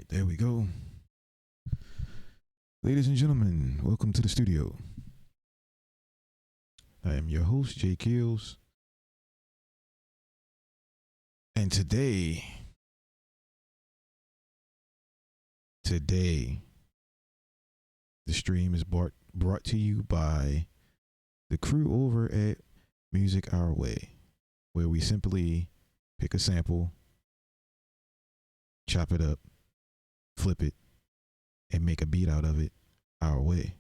There we go. Ladies and gentlemen, welcome to the studio. I am your host, Jay Kills. And today, the stream is brought to you by the crew over at Music Our Way, where we simply pick a sample, chop it up, flip it, and make a beat out of it our way.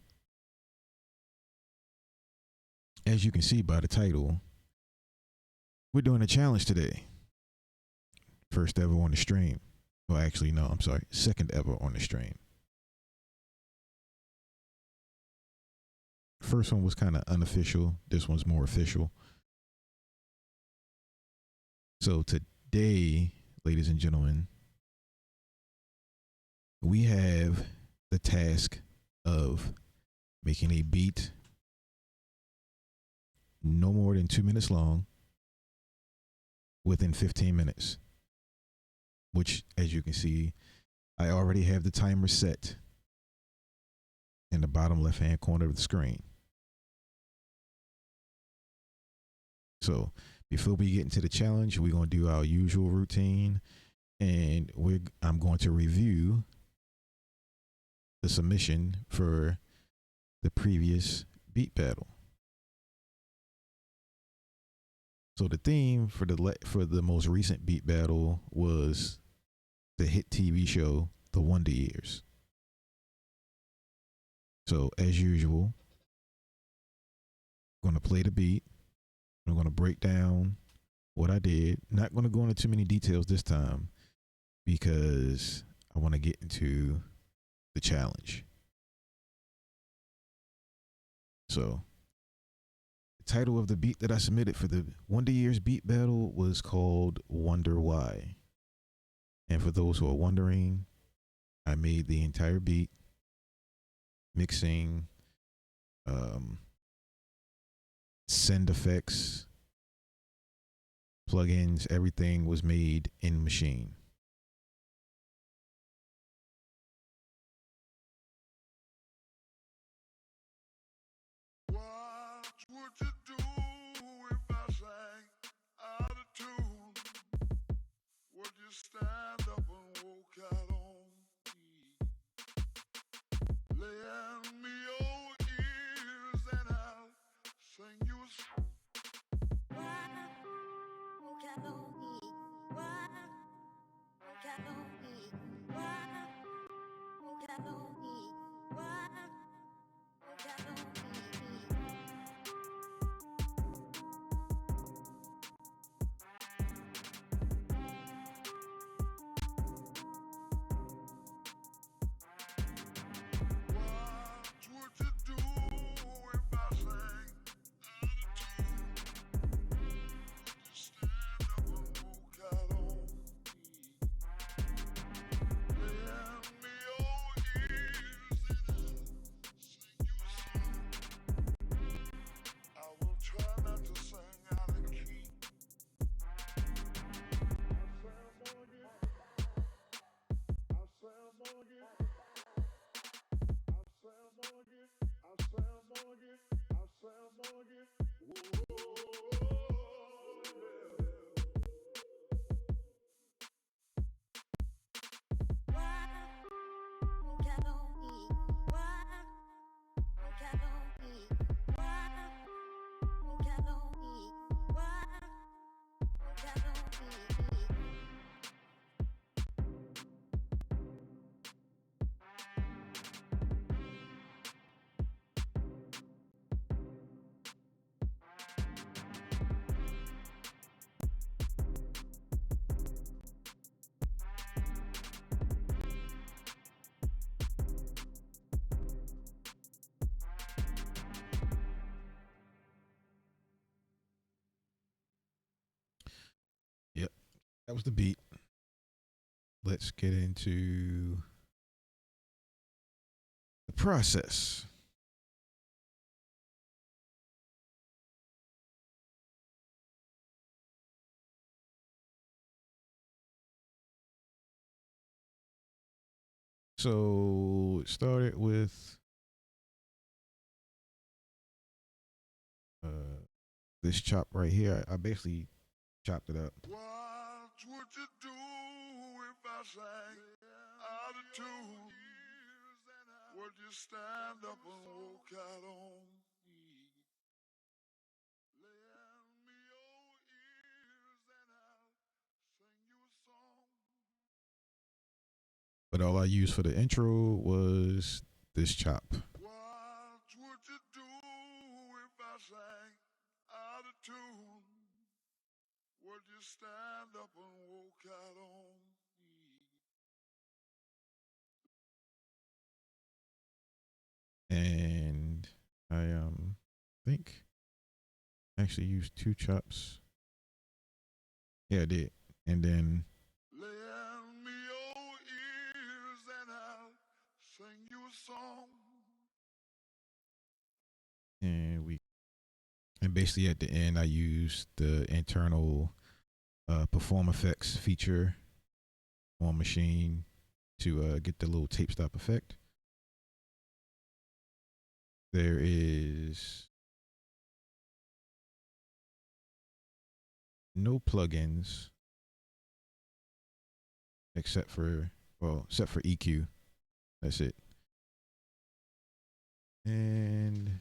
As you can see by the title, we're doing a challenge today. First ever on the stream. Well, actually, no, I'm sorry. Second ever on the stream. First one was kind of unofficial. This one's more official. So today, ladies and gentlemen, we have the task of making a beat no more than 2 minutes long within 15 minutes, which, as you can see, I already have the timer set in the bottom left hand corner of the screen. So before we get into the challenge, we're going to do our usual routine, and I'm going to review the submission for the previous beat battle. So the theme for the most recent beat battle was the hit TV show The Wonder Years. So as usual, I'm going to play the beat. I'm going to break down what I did. Not going to go into too many details this time because I want to get into the challenge. So the title of the beat that I submitted for the Wonder Years beat battle was called Wonder Why. And for those who are wondering, I made the entire beat, mixing, send effects, plugins, everything was made in Machine. What would you do if I sang out of tune? Would you stand up and walk out on me? Lend me your ears and I'll sing you a song. What would you do if I sang out of tune? Would you stand up and walk out on me? Lend me your ears and I'll sing you a song. I will try not to sing out of key. Yep, that was the beat. Let's get into the process. So it started with this chop right here. I basically chopped it up. What would you do if I sang out of tune? Would you stand up and walk out on me? Lend me your ears and I'll sing you a song. But all I used for the intro was this chop. What would you do if I sang out of tune? Would you stand up and walk out on me? And I think I actually used two chops. Yeah, I did. And then Lend me your ears and I'll sing you a song. and basically at the end I used the internal perform effects feature on machine to get the little tape stop effect. There is no plugins except for EQ. That's it. And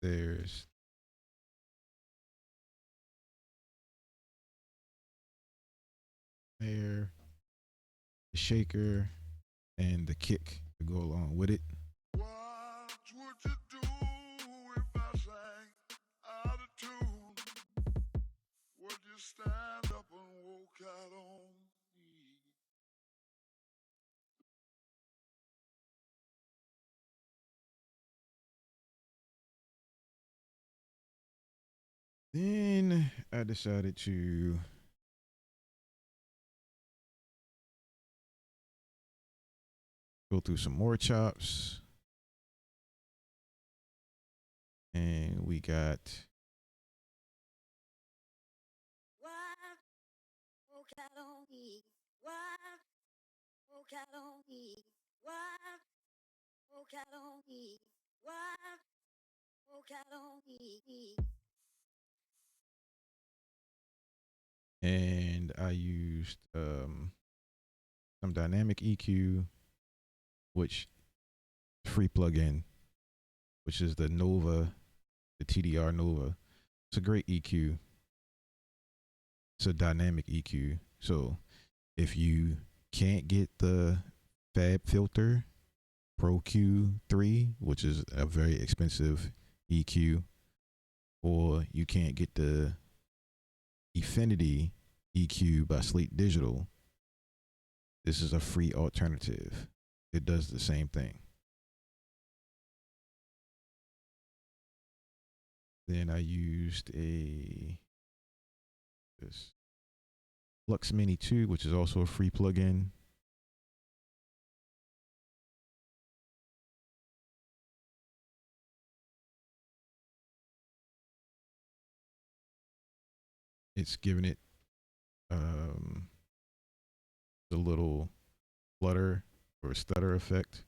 there's the shaker, and the kick to go along with it. What would you do if I sang out of tune? Would you stand up and walk out on me? Then I decided to go through some more chops. And we got and I used some dynamic EQ, which free plugin, which is the Nova, the TDR Nova. It's a great EQ. It's a dynamic EQ. So if you can't get the Fab Filter Pro Q3, which is a very expensive EQ, or you can't get the Efinity EQ by Sleek Digital, this is a free alternative. It does the same thing. Then I used this Lux Mini 2, which is also a free plugin. It's giving it the little flutter or stutter effect.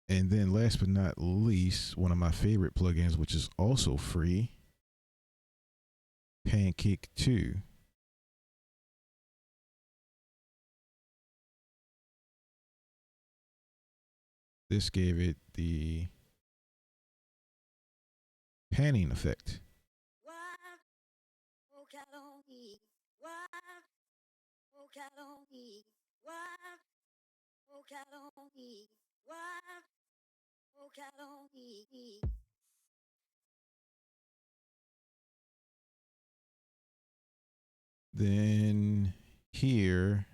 And then last but not least, one of my favorite plugins, which is also free, Pancake 2. This gave it the panning effect. Then here,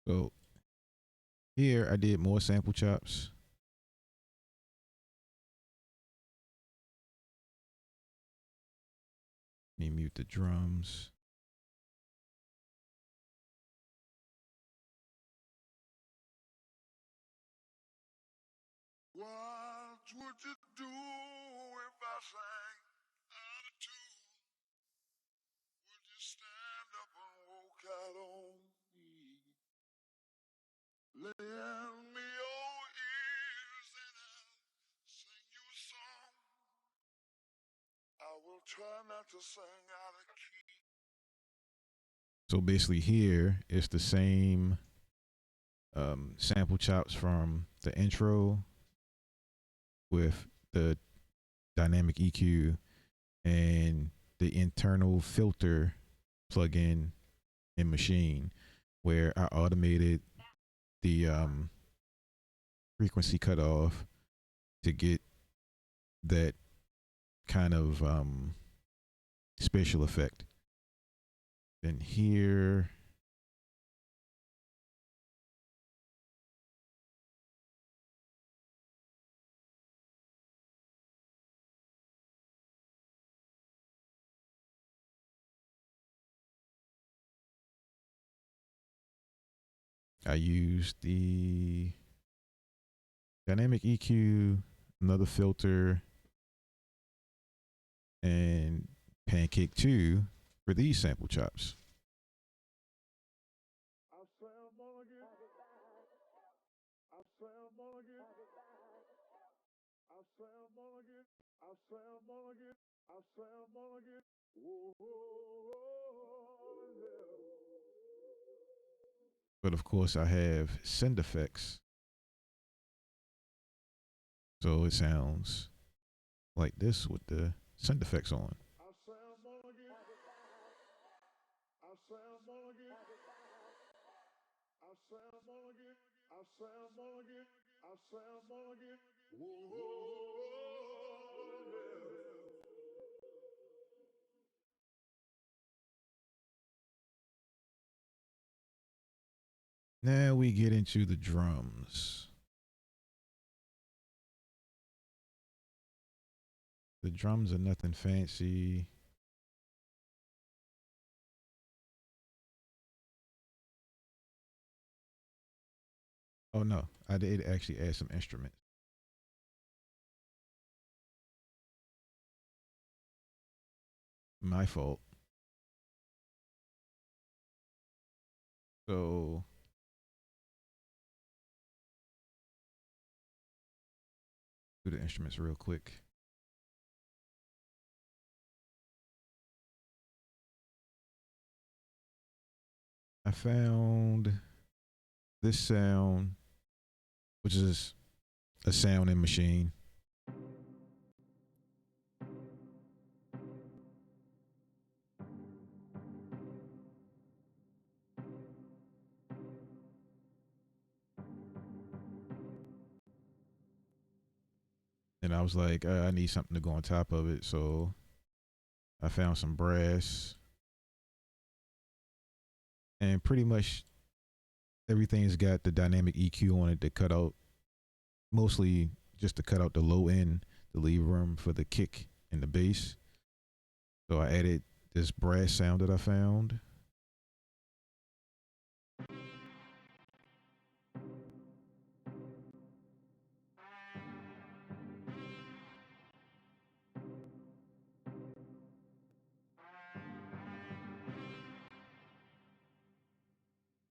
So here I did more sample chops. Let me mute the drums. What would you do if I sang out of tune? Would you stand up and walk out on me? Lend me your ears and I'll sing you a song. I will try not to sing out of key. So basically, here it's the same sample chops from the intro with the dynamic EQ and the internal filter plugin in Machine, where I automated the frequency cutoff to get that kind of spatial effect. And here, I used the dynamic EQ, another filter, and Pancake 2 for these sample chops. I say I'm gonna get. I say I'm gonna get. I say I'm gonna get. I say I'm gonna get. I say I'm gonna get. Whoa, yeah. But of course, I have send effects. So it sounds like this with the send effects on. I say I'm gonna get. I say I'm gonna get. I say I'm gonna get. I say I'm gonna get. I say I'm gonna get. Whoa, yeah. Now we get into the drums. The drums are nothing fancy. Oh no, I did actually add some instruments. My fault. So do the instruments real quick. I found this sound, which is a sound in Machine. And I was like, I need something to go on top of it. So I found some brass. And pretty much everything's got the dynamic EQ on it to cut out, mostly just to cut out the low end, to leave room for the kick and the bass. So I added this brass sound that I found.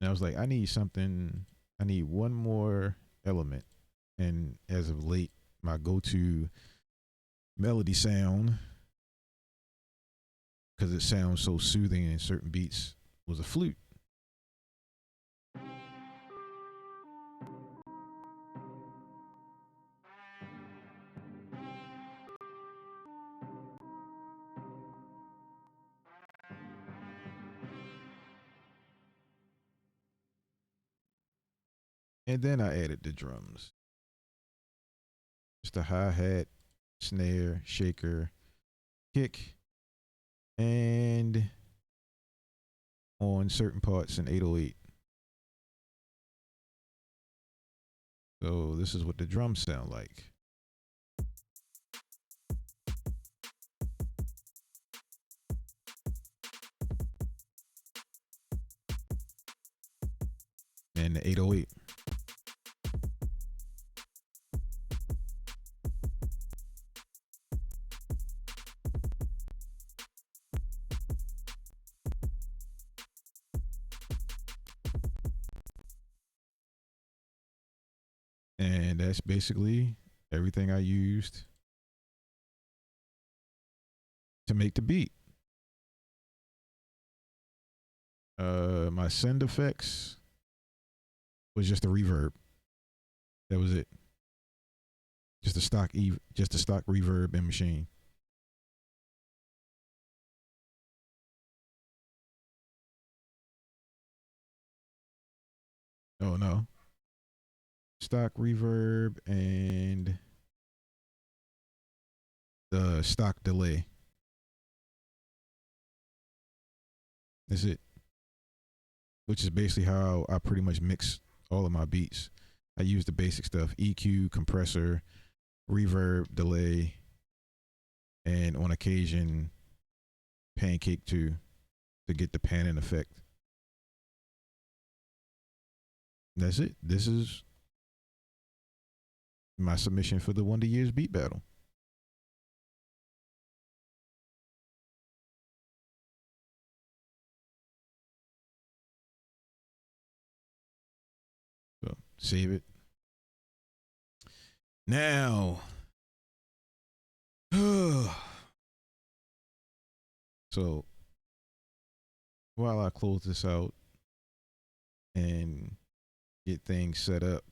And I was like, I need one more element. And as of late, my go to melody sound, because it sounds so soothing in certain beats, was a flute. And then I added the drums. Just a hi hat, snare, shaker, kick, and on certain parts in 808. So this is what the drums sound like. And the 808. And that's basically everything I used to make the beat. My send effects was just a reverb. That was it. Just a stock reverb in machine. Oh no. Stock reverb and the stock delay. That's it. Which is basically how I pretty much mix all of my beats. I use the basic stuff: EQ, compressor, reverb, delay, and on occasion pancake too to get the panning effect. That's it. This is my submission for the Wonder Years beat battle. So save it. Now, so while I close this out and get things set up.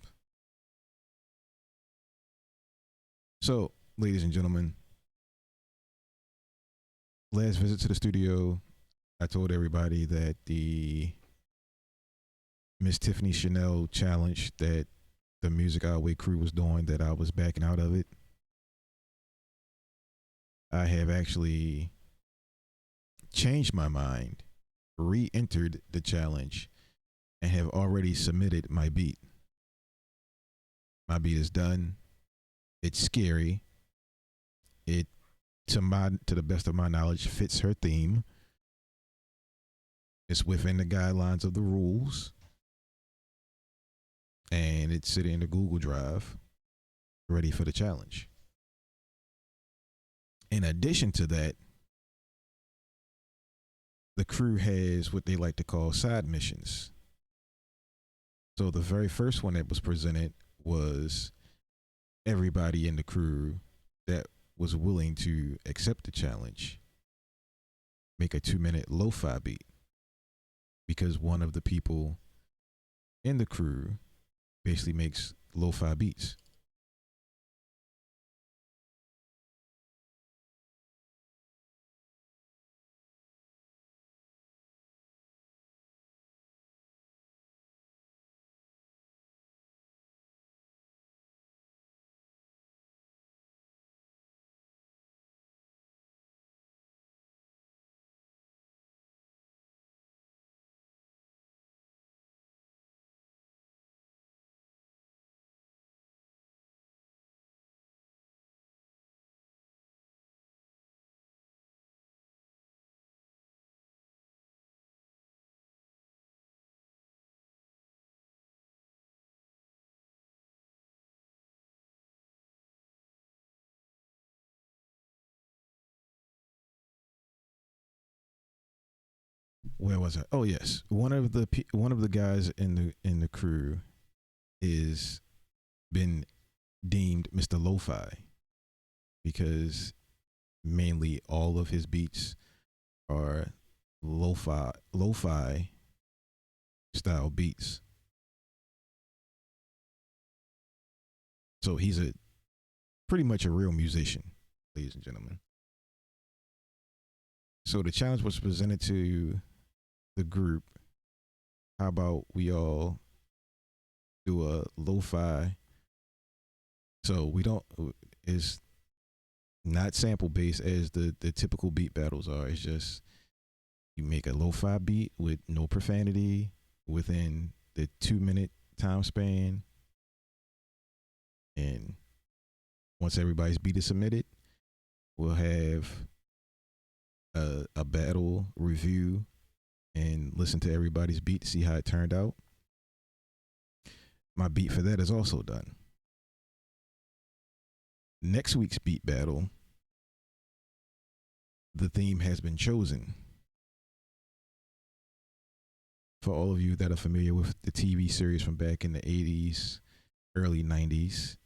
So, ladies and gentlemen, last visit to the studio, I told everybody that the Miss Tiffany Chanel challenge that the Music Our Way crew was doing, that I was backing out of it. I have actually changed my mind, re-entered the challenge, and have already submitted my beat. My beat is done. It's scary. It, to the best of my knowledge, fits her theme. It's within the guidelines of the rules. And it's sitting in the Google Drive, ready for the challenge. In addition to that, the crew has what they like to call side missions. So the very first one that was presented was everybody in the crew that was willing to accept the challenge make a 2-minute lo-fi beat, because one of the people in the crew basically makes lo-fi beats. Where was I? Oh yes, one of the guys in the crew is been deemed Mr. Lo-Fi because mainly all of his beats are lo-fi style beats. So he's a pretty much a real musician, ladies and gentlemen. So the challenge was presented to the group. How about we all do a lo-fi? So we don't is not sample based as the typical beat battles are. It's just you make a lo-fi beat with no profanity within the 2-minute time span, Once everybody's beat is submitted, we'll have a battle review and listen to everybody's beat to see how it turned out. My beat for that is also done. Next week's beat battle, the theme has been chosen. For all of you that are familiar with the TV series from back in the 80s, early 90s,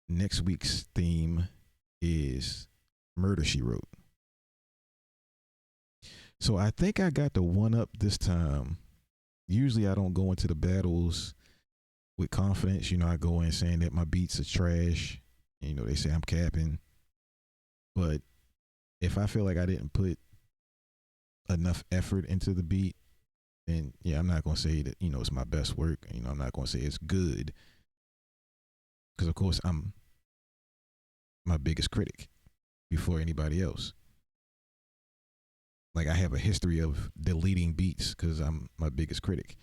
next week's theme is Murder, She Wrote. So I think I got the one up this time. Usually I don't go into the battles with confidence. You know, I go in saying that my beats are trash. You know, they say I'm capping. But if I feel like I didn't put enough effort into the beat, then yeah, I'm not going to say that, you know, it's my best work. You know, I'm not going to say it's good. Because, of course, I'm my biggest critic before anybody else. Like, I have a history of deleting beats because I'm my biggest critic.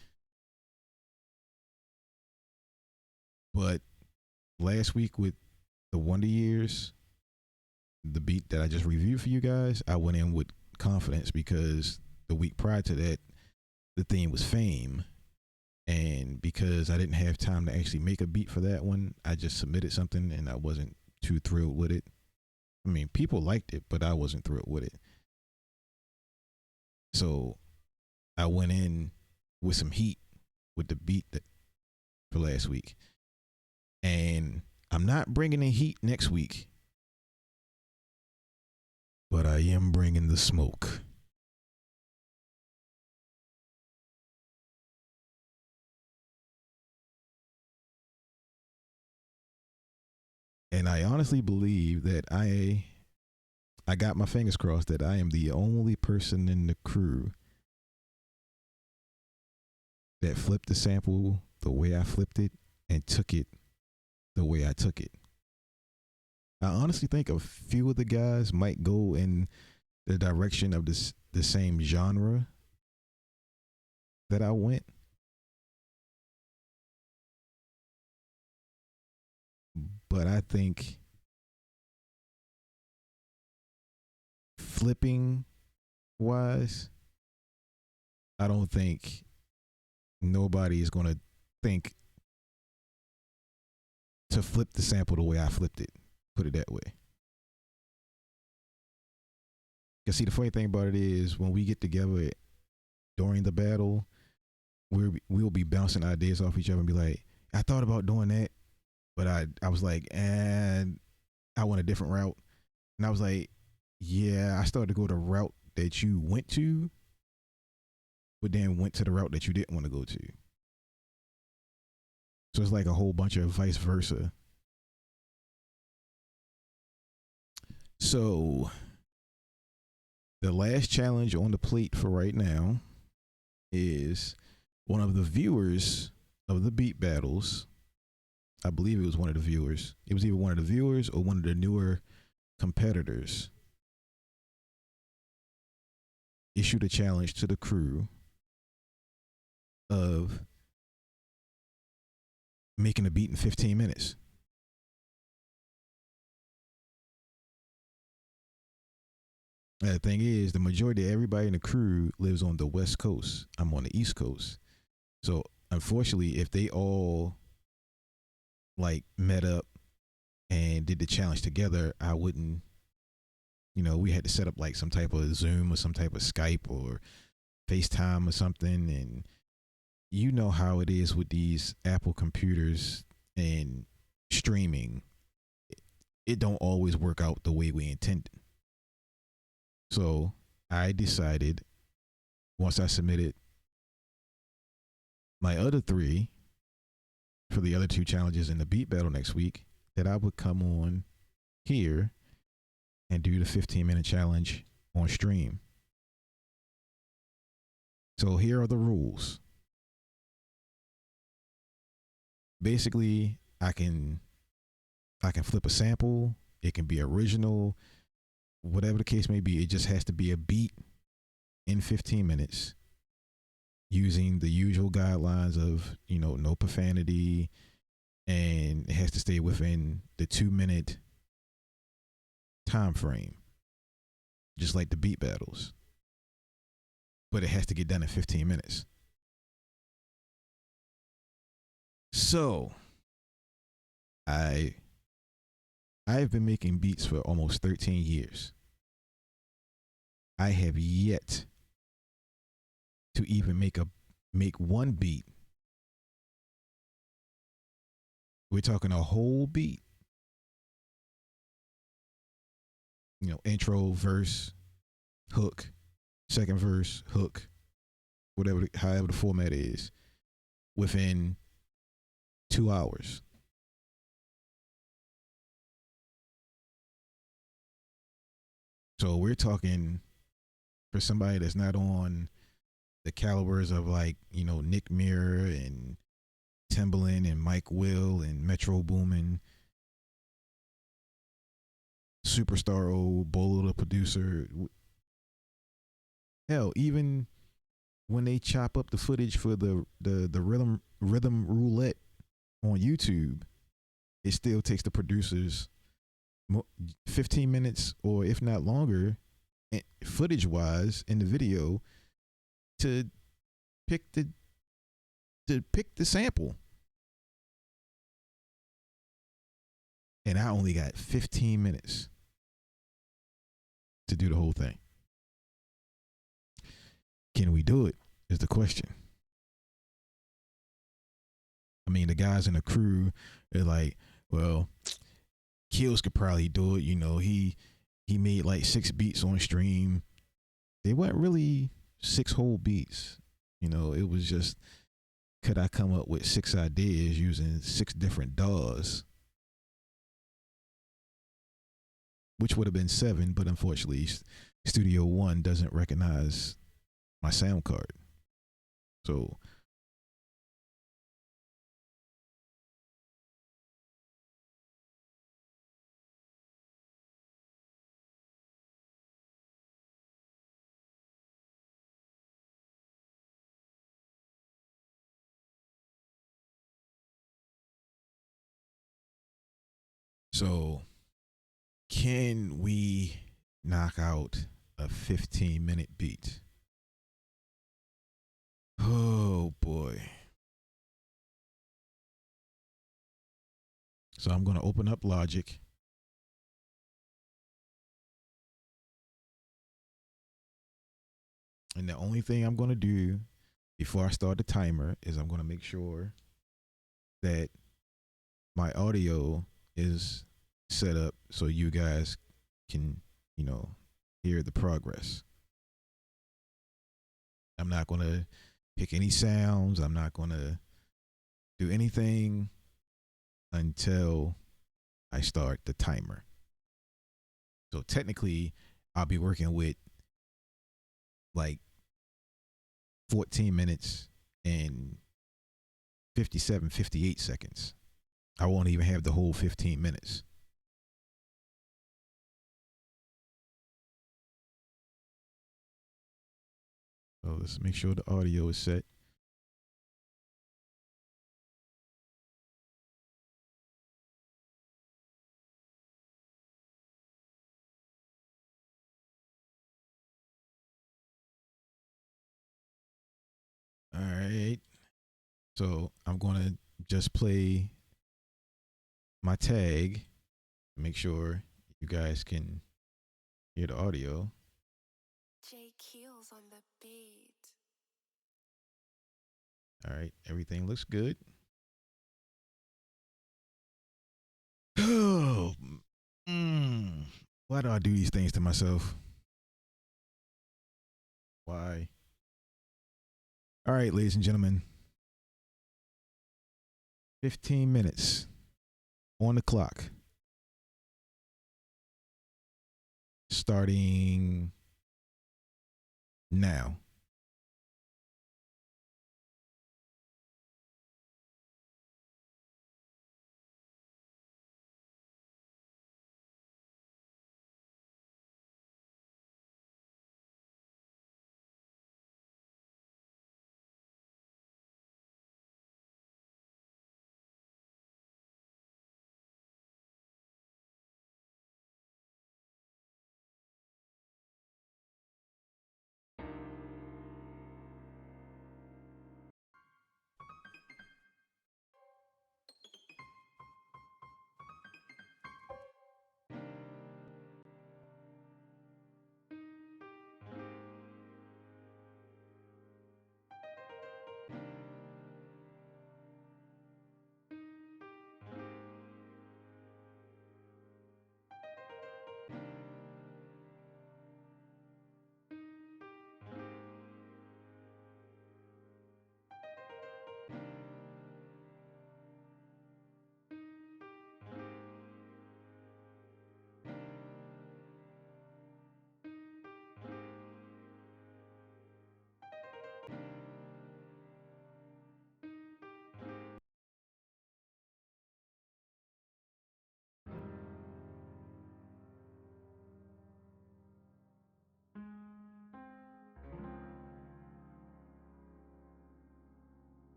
But last week with the Wonder Years, the beat that I just reviewed for you guys, I went in with confidence because the week prior to that, the theme was Fame. And because I didn't have time to actually make a beat for that one, I just submitted something and I wasn't too thrilled with it. I mean, people liked it, but I wasn't thrilled with it. So I went in with some heat with the beat that for last week. And I'm not bringing the heat next week, but I am bringing the smoke. And I honestly believe that I got my fingers crossed that I am the only person in the crew that flipped the sample the way I flipped it and took it the way I took it. I honestly think a few of the guys might go in the direction of the same genre that I went. But I think flipping wise, I don't think nobody is going to think to flip the sample the way I flipped it. Put it that way. Because see, the funny thing about it is when we get together during the battle, we'll be bouncing ideas off each other and be like, I thought about doing that, but I was like, and I went a different route. And I was like, yeah, I started to go the route that you went to, but then went to the route that you didn't want to go to. So it's like a whole bunch of vice versa. So the last challenge on the plate for right now is one of the viewers of the beat battles. I believe it was one of the viewers. It was either one of the viewers or one of the newer competitors. Issued a challenge to the crew of making a beat in 15 minutes. And the thing is, the majority of everybody in the crew lives on the West Coast. I'm on the East Coast. So unfortunately, if they all like met up and did the challenge together, I wouldn't, you know, we had to set up like some type of Zoom or some type of Skype or FaceTime or something. And you know how it is with these Apple computers and streaming. It don't always work out the way we intended. So I decided once I submitted my other three for the other two challenges in the beat battle next week that I would come on here and do the 15-minute challenge on stream. So here are the rules. Basically, I can flip a sample. It can be original. Whatever the case may be, it just has to be a beat in 15 minutes using the usual guidelines of, you know, no profanity, and it has to stay within the 2-minute time frame, just like the beat battles, but it has to get done in 15 minutes. So I I've been making beats for almost 13 years. I have yet to even make one beat. We're talking a whole beat. Intro, verse, hook, second verse, hook, whatever, however the format is, within 2 hours. So we're talking, for somebody that's not on the calibers of, like, Nick Mirror and Timbaland and Mike Will and Metro Boomin, Superstar O, Bolo the producer. Hell, even when they chop up the footage for the rhythm roulette on YouTube, it still takes the producers 15 minutes, or if not longer, footage wise, in the video, to pick the sample. And I only got 15 minutes to do the whole thing. Can we do it, is the question. I mean, the guys in the crew are like, well, Kills could probably do it. He made like 6 beats on stream. They weren't really 6 whole beats. It was just, could I come up with 6 ideas using 6 different DAWs? Which would have been 7, but unfortunately, Studio One doesn't recognize my sound card. So can we knock out a 15-minute beat? Oh boy. So I'm going to open up Logic. And the only thing I'm going to do before I start the timer is I'm going to make sure that my audio is set up so you guys can, hear the progress. I'm not going to pick any sounds. I'm not going to do anything until I start the timer. So technically, I'll be working with like 14 minutes and 57, 58 seconds. I won't even have the whole 15 minutes. So let's make sure the audio is set. All right. So I'm going to just play my tag, make sure you guys can hear the audio. J Keels on the beat. All right. Everything looks good. Oh, why do I do these things to myself? Why? All right, ladies and gentlemen. 15 minutes on the clock. Starting now.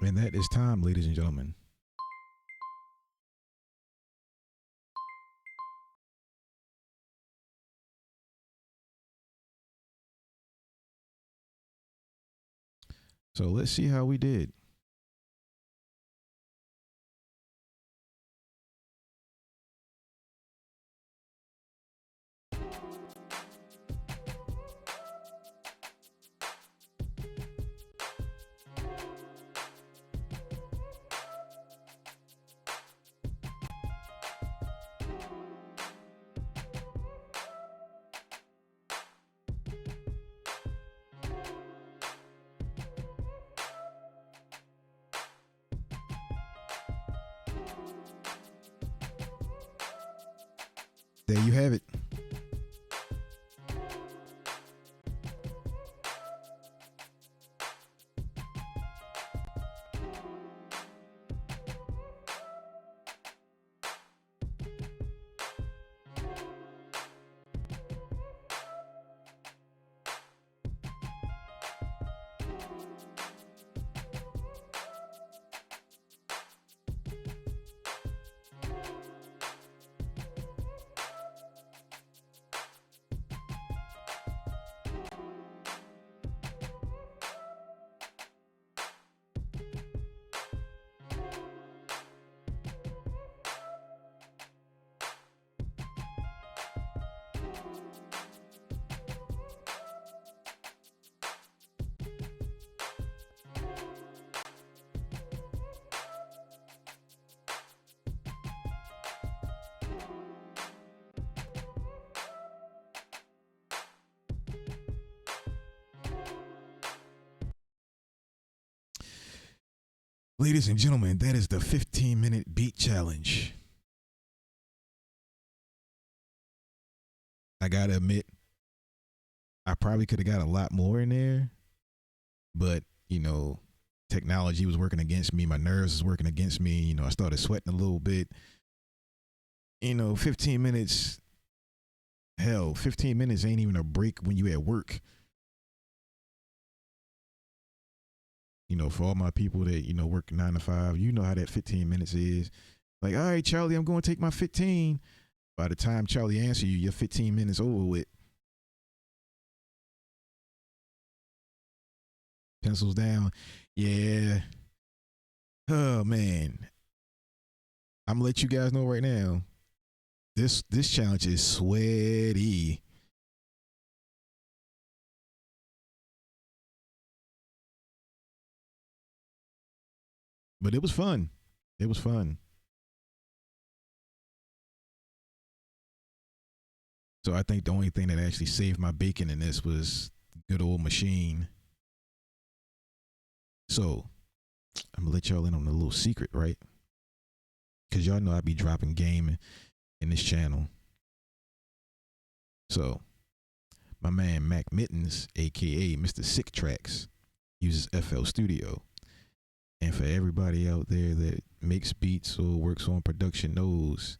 And that is time, ladies and gentlemen. So let's see how we did. There you have it. Ladies and gentlemen, that is the 15-minute beat challenge. I gotta admit, I probably could have got a lot more in there, but technology was working against me. My nerves was working against me. I started sweating a little bit. 15 minutes. Hell, 15 minutes ain't even a break when you at work. For all my people that, work 9 to 5, you know how that 15 minutes is. Like, all right, Charlie, I'm going to take my 15. By the time Charlie answers you, your 15 minutes over with. Pencils down. Yeah. Oh, man. I'm going to let you guys know right now. This challenge is sweaty. But it was fun. It was fun. So I think the only thing that actually saved my bacon in this was good old machine. So I'm gonna let y'all in on a little secret, right? Because y'all know I be dropping game in this channel. So my man Mac Mittens, aka Mr. Sick Tracks, uses FL Studio. And for everybody out there that makes beats or works on production knows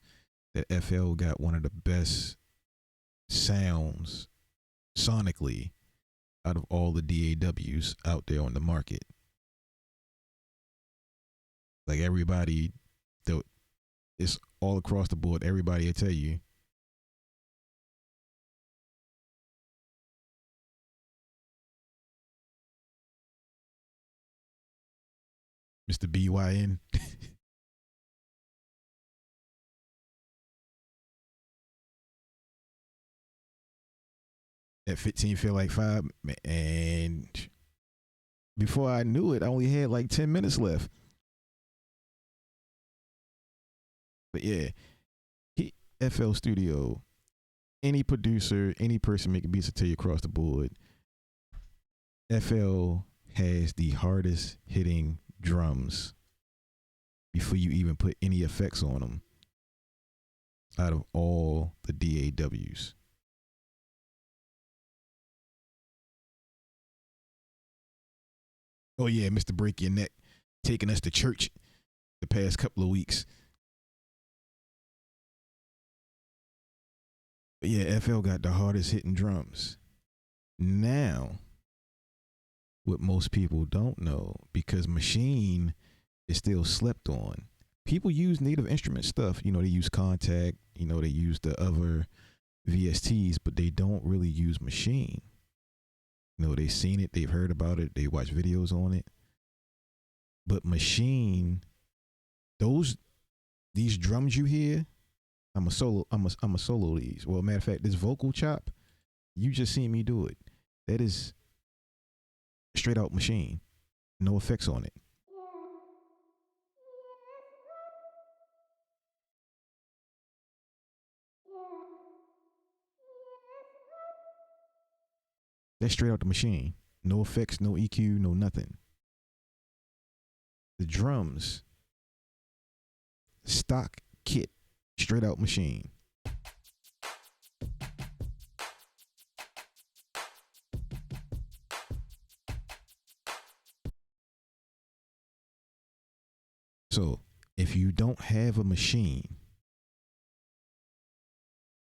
that FL got one of the best sounds sonically out of all the DAWs out there on the market. Like everybody, it's all across the board. Everybody will tell you. Mr. BYN. At 15 feel like 5. And before I knew it, I only had like 10 minutes left. But yeah, FL Studio, any producer, any person making beats will tell you across the board, FL has the hardest hitting drums before you even put any effects on them out of all the DAWs. Oh yeah, Mr. Break Your Neck taking us to church the past couple of weeks. But yeah, FL got the hardest hitting drums. Now, what most people don't know, because Machine is still slept on. People use Native Instrument stuff. You know, they use Contact. You know, they use the other VSTs, but they don't really use Machine. You know, they've seen it, they've heard about it, they watch videos on it. But Machine, these drums you hear, I'm a solo these. Well, matter of fact, this vocal chop, you just seen me do it. That is straight out Machine. No effects on it. That's straight out the Machine. No effects, no EQ, no nothing. The drums, stock kit, straight out Machine. So if you don't have a Machine,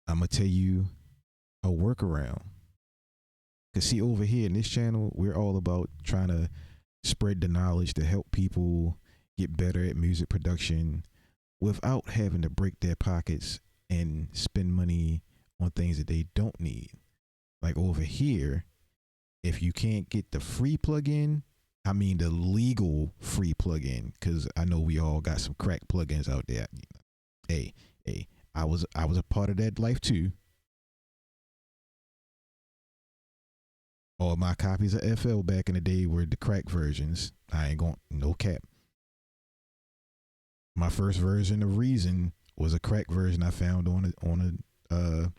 I'm going to tell you a workaround. Because see, over here in this channel, we're all about trying to spread the knowledge to help people get better at music production without having to break their pockets and spend money on things that they don't need. Like over here, if you can't get the free plugin, I mean the legal free plugin, because I know we all got some crack plugins out there. Hey, I was a part of that life too. All my copies of FL back in the day were the crack versions. I ain't going, no cap. My first version of Reason was a crack version I found on a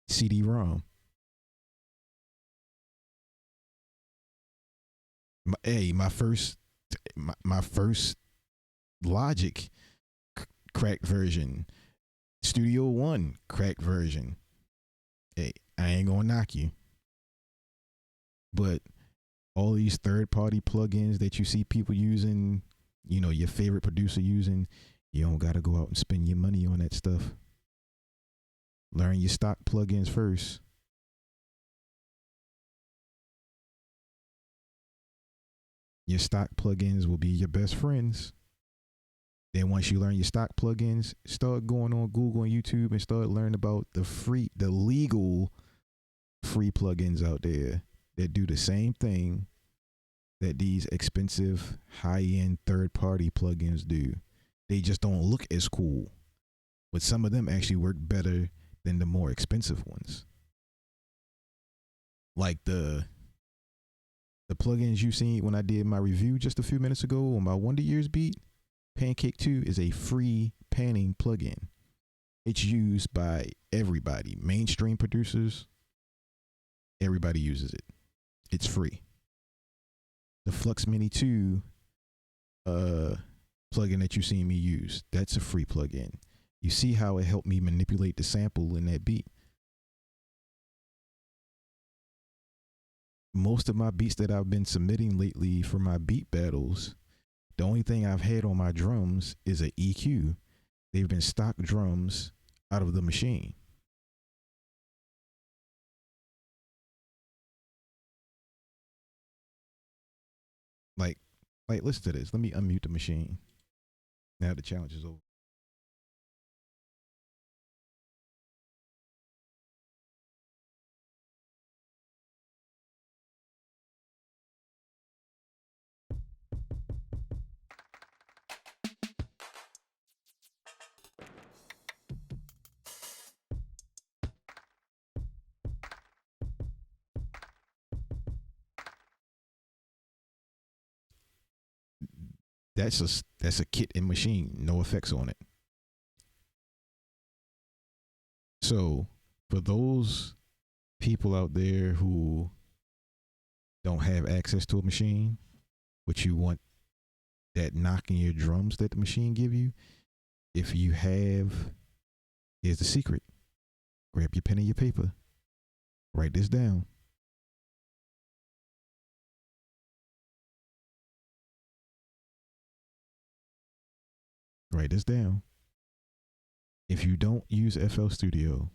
CD-ROM. My first Logic crack version, Studio One crack version. Hey, I ain't gonna knock you. But all these third-party plugins that you see people using, you know, your favorite producer using, you don't got to go out and spend your money on that stuff. Learn your stock plugins first. Your stock plugins will be your best friends. Then once you learn your stock plugins, start going on Google and YouTube and start learning about the legal free plugins out there that do the same thing that these expensive high-end third-party plugins do. They just don't look as cool, but some of them actually work better than the more expensive ones. Like the plugins you seen when I did my review just a few minutes ago on my Wonder Years beat, Pancake 2 is a free panning plugin. It's used by everybody, mainstream producers. Everybody uses it. It's free. The Flux Mini 2 plugin that you seen me use, that's a free plugin. You see how it helped me manipulate the sample in that beat. Most of my beats that I've been submitting lately for my beat battles, the only thing I've had on my drums is an EQ. They've been stock drums out of the machine. Like, listen to this. Let me unmute the machine. Now the challenge is over. That's a kit and machine, no effects on it. So for those people out there who don't have access to a machine, but you want that knock in your drums that the machine give you, if you have, here's the secret. Grab your pen and your paper. Write this down. Write this down. If you don't use FL Studio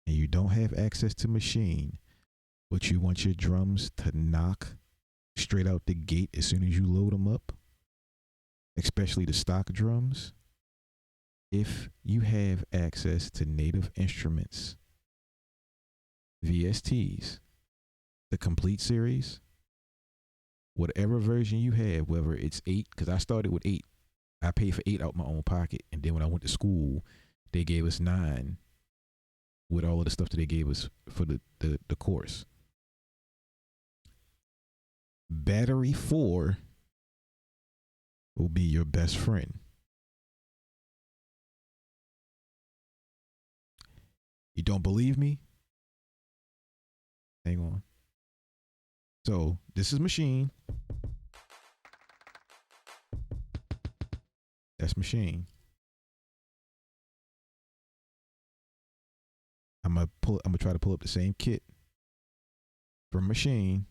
and you don't have access to machine, but you want your drums to knock straight out the gate as soon as you load them up, especially the stock drums. If you have access to Native Instruments VSTs, the complete series, whatever version you have, whether it's 8, because I started with 8. I paid for 8 out my own pocket. And then when I went to school, they gave us 9 with all of the stuff that they gave us for the course. Battery 4 will be your best friend. You don't believe me? Hang on. So this is Machine. That's Machine. I'm gonna try to pull up the same kit from Machine.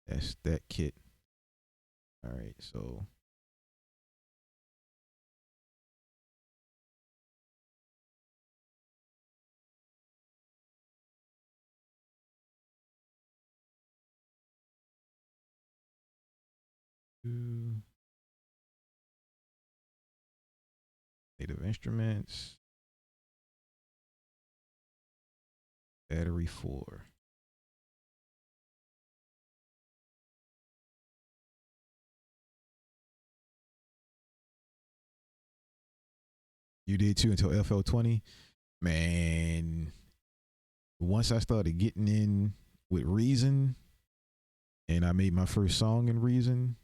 That's that kit. All right, so Native Instruments, battery 4. You did too until FL20. Man, once I started getting in with Reason and I made my first song in Reason,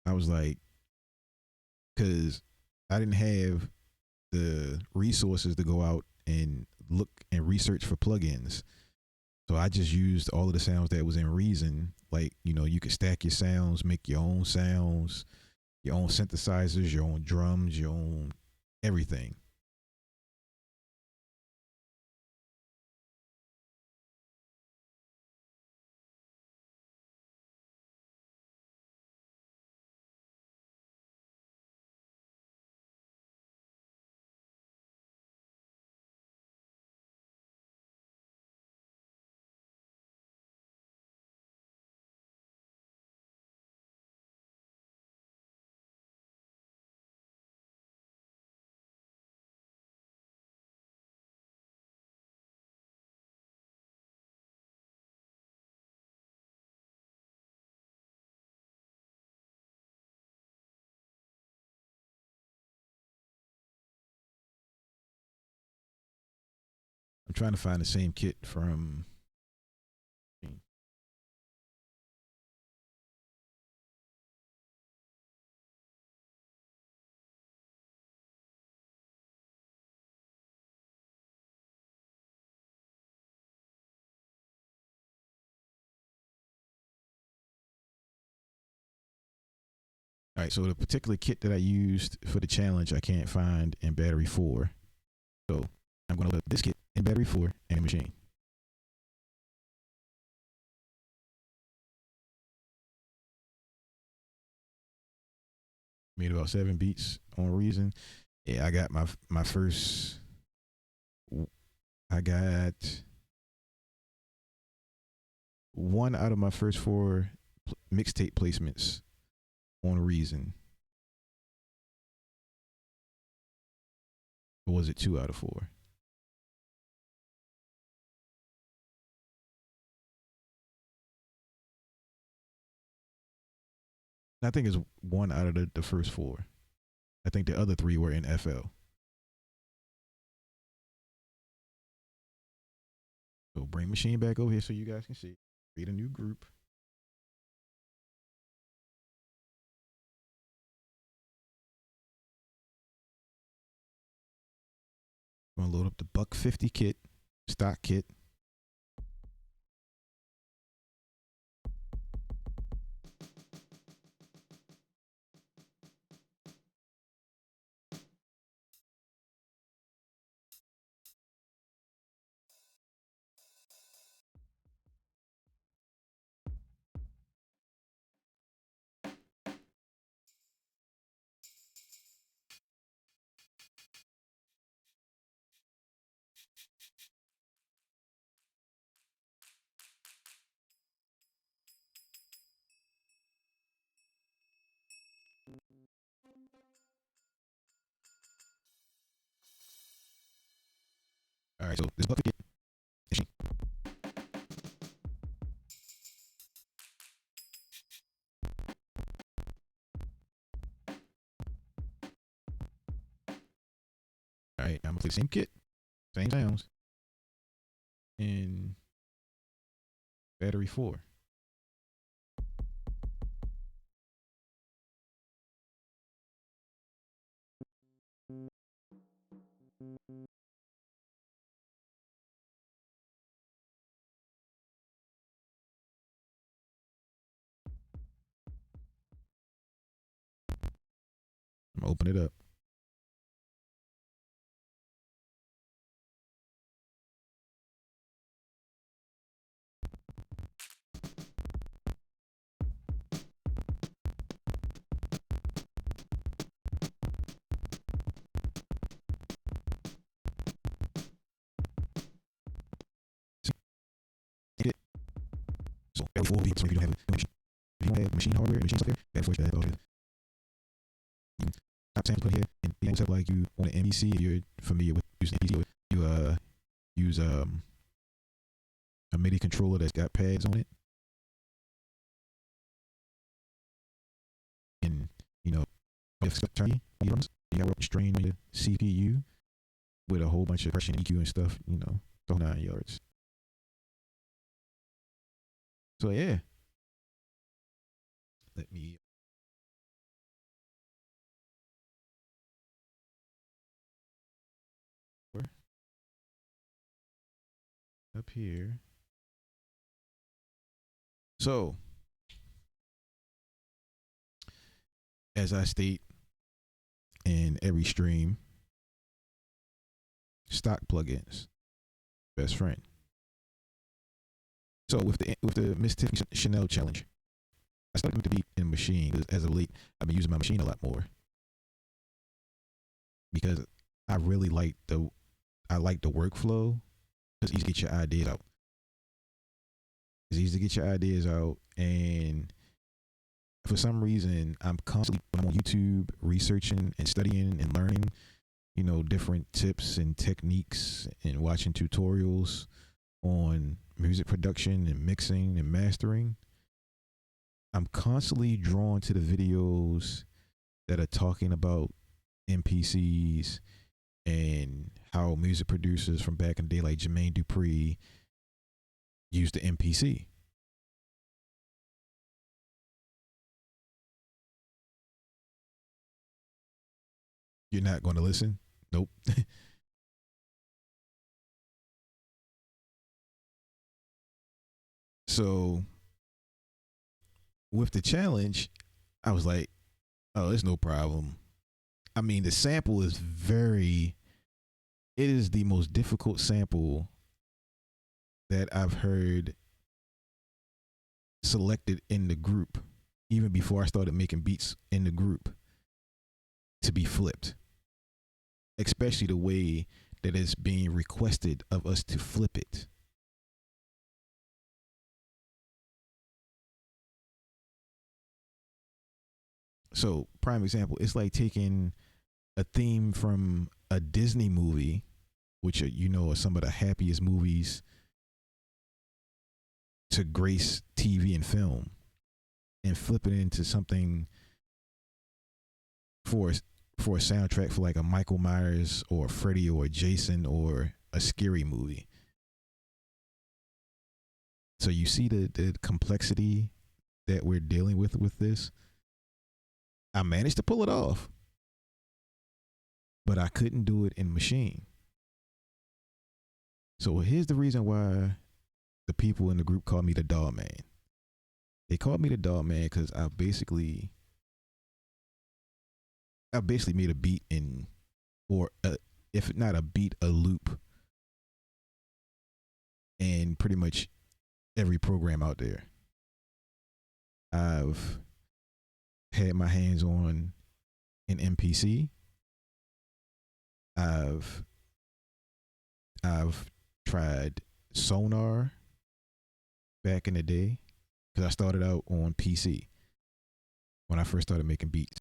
I was like, because I didn't have the resources to go out and look and research for plugins. So I just used all of the sounds that was in Reason. Like, you could stack your sounds, make your own sounds, your own synthesizers, your own drums, your own everything. I'm trying to find the same kit from. All right, so the particular kit that I used for the challenge, I can't find in battery 4. So I'm going to load this kit in battery 4 and Machine. Made about 7 beats on Reason. Yeah, I got my first. I got 1 out of my first 4 mixtape placements on Reason. Or was it 2 out of 4? I think it's 1 out of the first 4. I think the other 3 were in FL. So bring Machine back over here so you guys can see. Create a new group. I'm gonna load up the Buck 50 kit, stock kit. All right, so this bucket machine. All right, I'm gonna play the same kit, same sounds, in battery 4. I'm gonna open it up. It. So battery 4 will be so if you don't have no machine, if you don't have machine hardware and machines up there, battery 4 should have all this. Top samples put here, and be able to like you on an MEC if you're familiar with using MEC, you use a MIDI controller that's got pads on it, and you know if you got a strain on your CPU with a whole bunch of pressure and EQ and stuff, you know, the 9 yards. So yeah, let me up here. So as I state in every stream, stock plugins, best friend. So with the Miss Tiffany Chanel challenge, I started to beat in machine. As of late, I've been using my machine a lot more because I really like the workflow. It's easy to get your ideas out. It's easy to get your ideas out, and for some reason, I'm constantly on YouTube researching and studying and learning, you know, different tips and techniques and watching tutorials on music production and mixing and mastering. I'm constantly drawn to the videos that are talking about MPCs and how music producers from back in the day, like Jermaine Dupri, used the MPC. You're not going to listen? Nope. So with the challenge, I was like, oh, it's no problem. I mean, the sample is it is the most difficult sample that I've heard selected in the group, even before I started making beats in the group, to be flipped. Especially the way that it's being requested of us to flip it. So, prime example, it's like taking a theme from a Disney movie, which you know are some of the happiest movies to grace TV and film, and flip it into something for a soundtrack for like a Michael Myers or Freddy or Jason or a scary movie. So you see the complexity that we're dealing with this. I managed to pull it off, but I couldn't do it in machine. So here's the reason why the people in the group call me the Dog Man. They called me the Dog Man because I basically made a beat if not a beat, a loop, in pretty much every program out there. I've had my hands on an MPC. I've tried Sonar back in the day because I started out on PC when I first started making beats.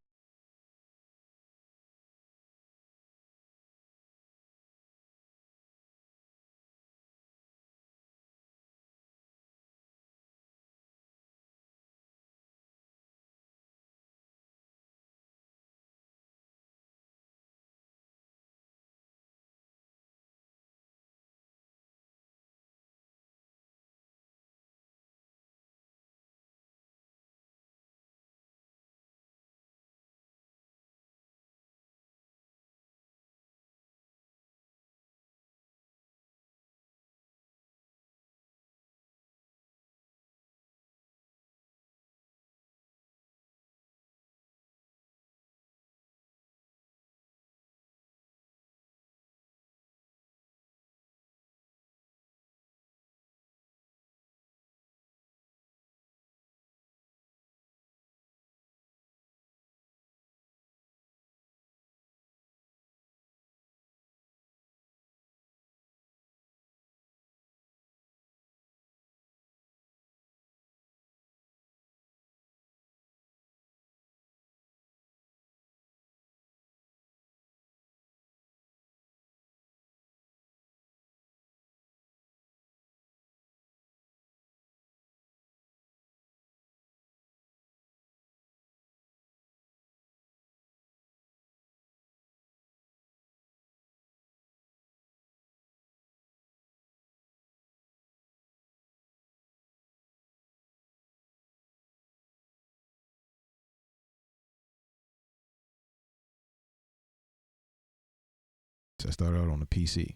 started out on a PC.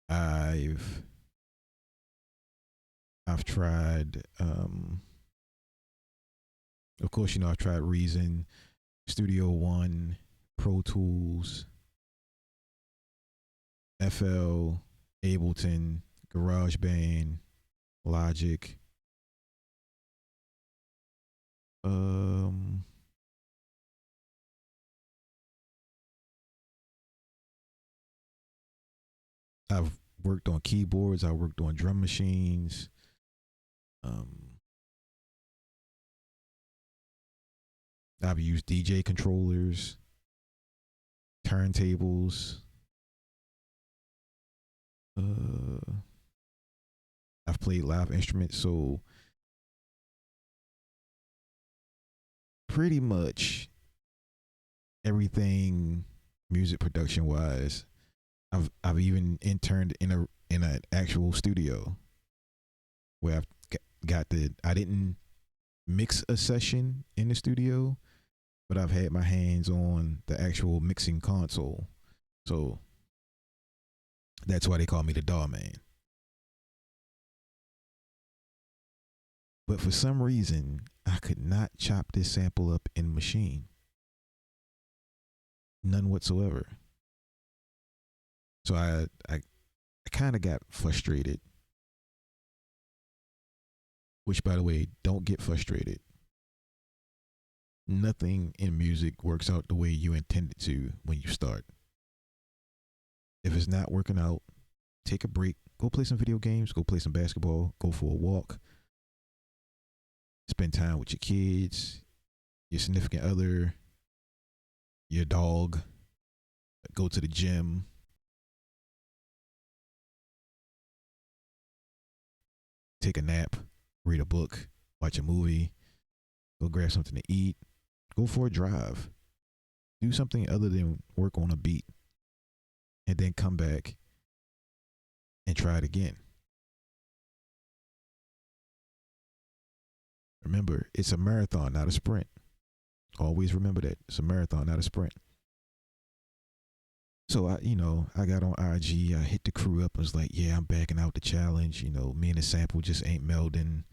I've tried, of course, you know, I've tried Reason, Studio One, Pro Tools, FL, Ableton, GarageBand, Logic. I've worked on keyboards. I worked on drum machines. I've used DJ controllers, turntables. I've played live instruments, so pretty much everything music production wise. I've even interned in an actual studio where I've got the I didn't mix a session in the studio, but I've had my hands on the actual mixing console. So that's why they call me the DAW man. But for some reason, I could not chop this sample up in Machine. None whatsoever. So I kind of got frustrated. Which, by the way, don't get frustrated. Nothing in music works out the way you intend it to when you start. If it's not working out, take a break. Go play some video games. Go play some basketball. Go for a walk. Spend time with your kids, your significant other, your dog. Go to the gym. Take a nap. Read a book. Watch a movie. Go grab something to eat. Go for a drive. Do something other than work on a beat. And then come back and try it again. Remember, it's a marathon, not a sprint. Always remember that. It's a marathon, not a sprint. So I got on IG. I hit the crew up and was like, yeah, I'm backing out the challenge. You know, me and the sample just ain't melding.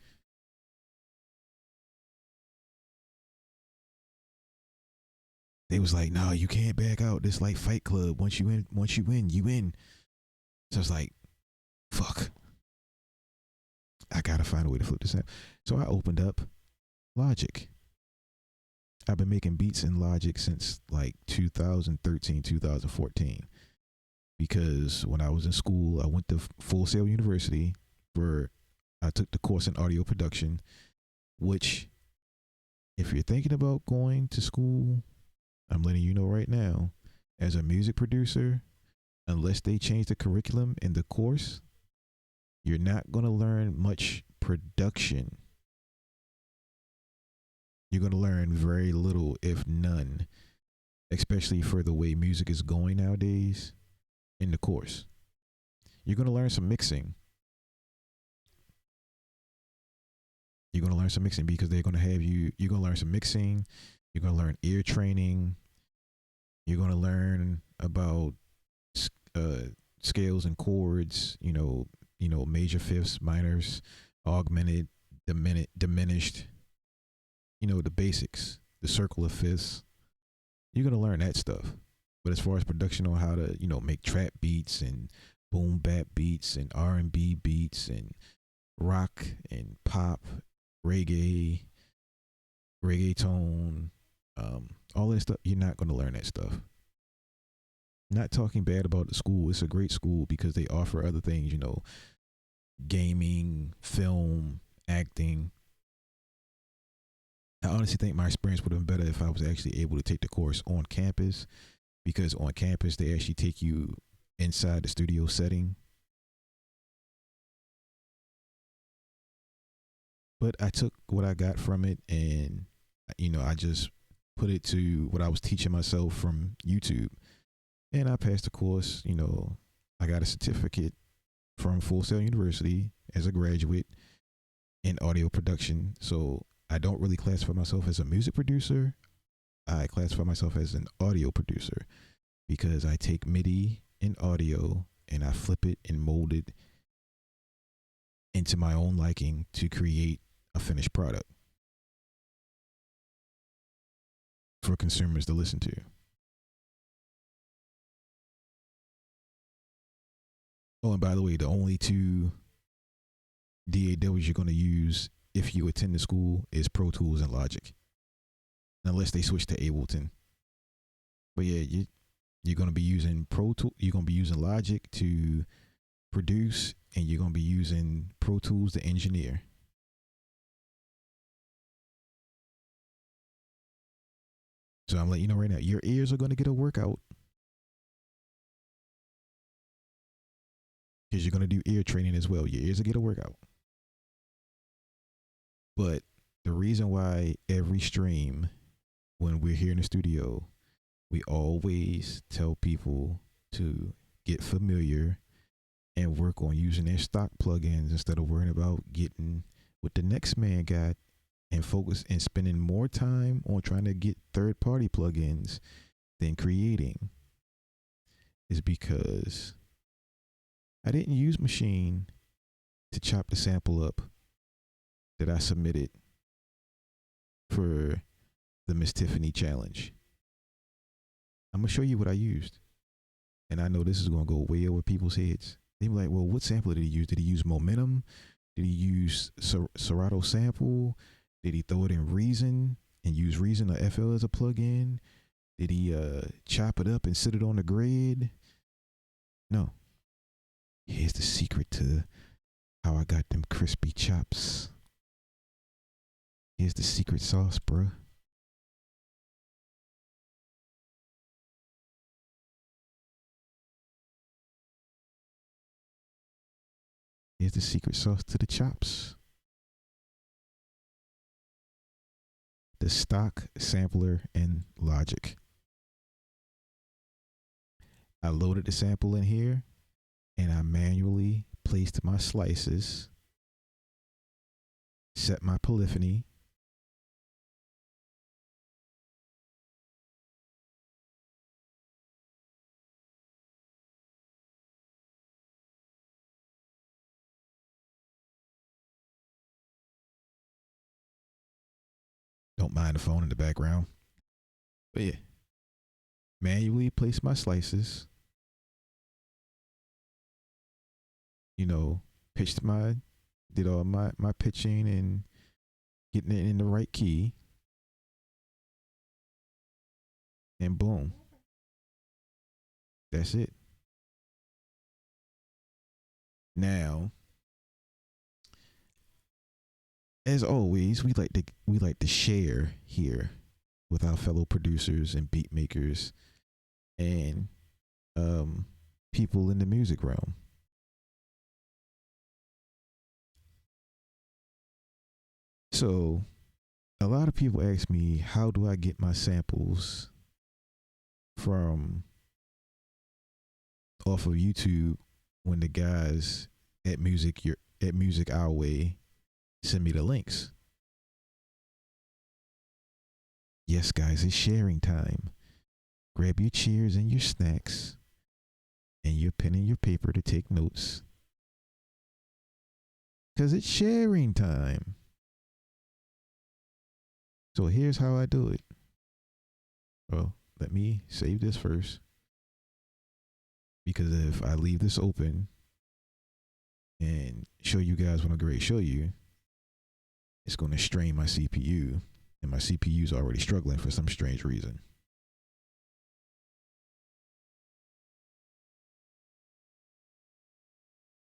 They was like, no, you can't back out. This like Fight Club. Once you win, you win. So I was like, fuck. I gotta find a way to flip this out. So I opened up Logic. I've been making beats in Logic since like 2013, 2014. Because when I was in school, I went to Full Sail University where I took the course in audio production, which if you're thinking about going to school, I'm letting you know right now, as a music producer, unless they change the curriculum in the course, you're not going to learn much production. You're going to learn very little, if none, especially for the way music is going nowadays in the course. You're going to learn some mixing. You're going to learn some mixing because they're going to have you're going to learn some mixing. You're going to learn ear training. You're going to learn about scales and chords, major fifths, minors, augmented, diminished, the basics, the circle of fifths. You're going to learn that stuff. But as far as production on how to, make trap beats and boom bap beats and R&B beats and rock and pop, reggaeton, all that stuff, you're not going to learn that stuff. Not talking bad about the school. It's a great school because they offer other things, gaming, film, acting. I honestly think my experience would have been better if I was actually able to take the course on campus, because on campus, they actually take you inside the studio setting. But I took what I got from it and, I just put it to what I was teaching myself from YouTube. And I passed the course. I got a certificate from Full Sail University as a graduate in audio production. So I don't really classify myself as a music producer. I classify myself as an audio producer. because I take MIDI and audio and I flip it and mold it into my own liking to create a finished product for consumers to listen to. Oh, and by the way, the only two DAWs you're going to use if you attend the school is Pro Tools and Logic, unless they switch to Ableton. But yeah, you're going to be using You're going to be using Logic to produce, and you're going to be using Pro Tools to engineer. So I'm letting you know right now, your ears are going to get a workout because you're going to do ear training as well. Your ears will get a workout. But the reason why every stream, when we're here in the studio, we always tell people to get familiar and work on using their stock plugins instead of worrying about getting what the next man got, and focus and spending more time on trying to get third-party plugins than creating, is because I didn't use Machine to chop the sample up that I submitted for the Miss Tiffany challenge. I'm gonna show you what I used, and I know this is gonna go way over people's heads. They be like, "Well, what sample did he use? Did he use Momentum? Did he use Serato sample? Did he throw it in Reason and use Reason or FL as a plugin? Did he chop it up and sit it on the grid?" No. Here's the secret to how I got them crispy chops. Here's the secret sauce, bruh. Here's the secret sauce to the chops. The stock sampler and Logic. I loaded the sample in here and I manually placed my slices, set my polyphony, don't mind the phone in the background. But yeah, manually place my slices, did all my pitching and getting it in the right key. And boom. That's it. Now, as always, we like to share here with our fellow producers and beat makers and people in the music realm. So, a lot of people ask me, how do I get my samples from off of YouTube when the guys at Music Our Way send me the links? Yes, guys, it's sharing time. Grab your chairs and your snacks and your pen and your paper to take notes, because it's sharing time. So here's how I do it. Well, let me save this first, because if I leave this open and show you guys what I'm going to show you, it's going to strain my CPU, and my CPU is already struggling for some strange reason.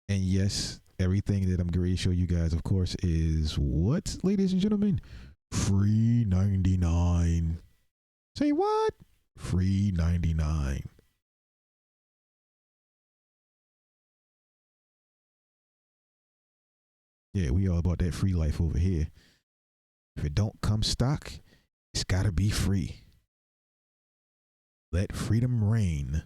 And yes, everything that I'm going to show you guys, of course, is what, ladies and gentlemen? Free 99. Say what? Free 99. Yeah, we all about that free life over here. If it don't come stock, it's gotta be free. Let freedom reign.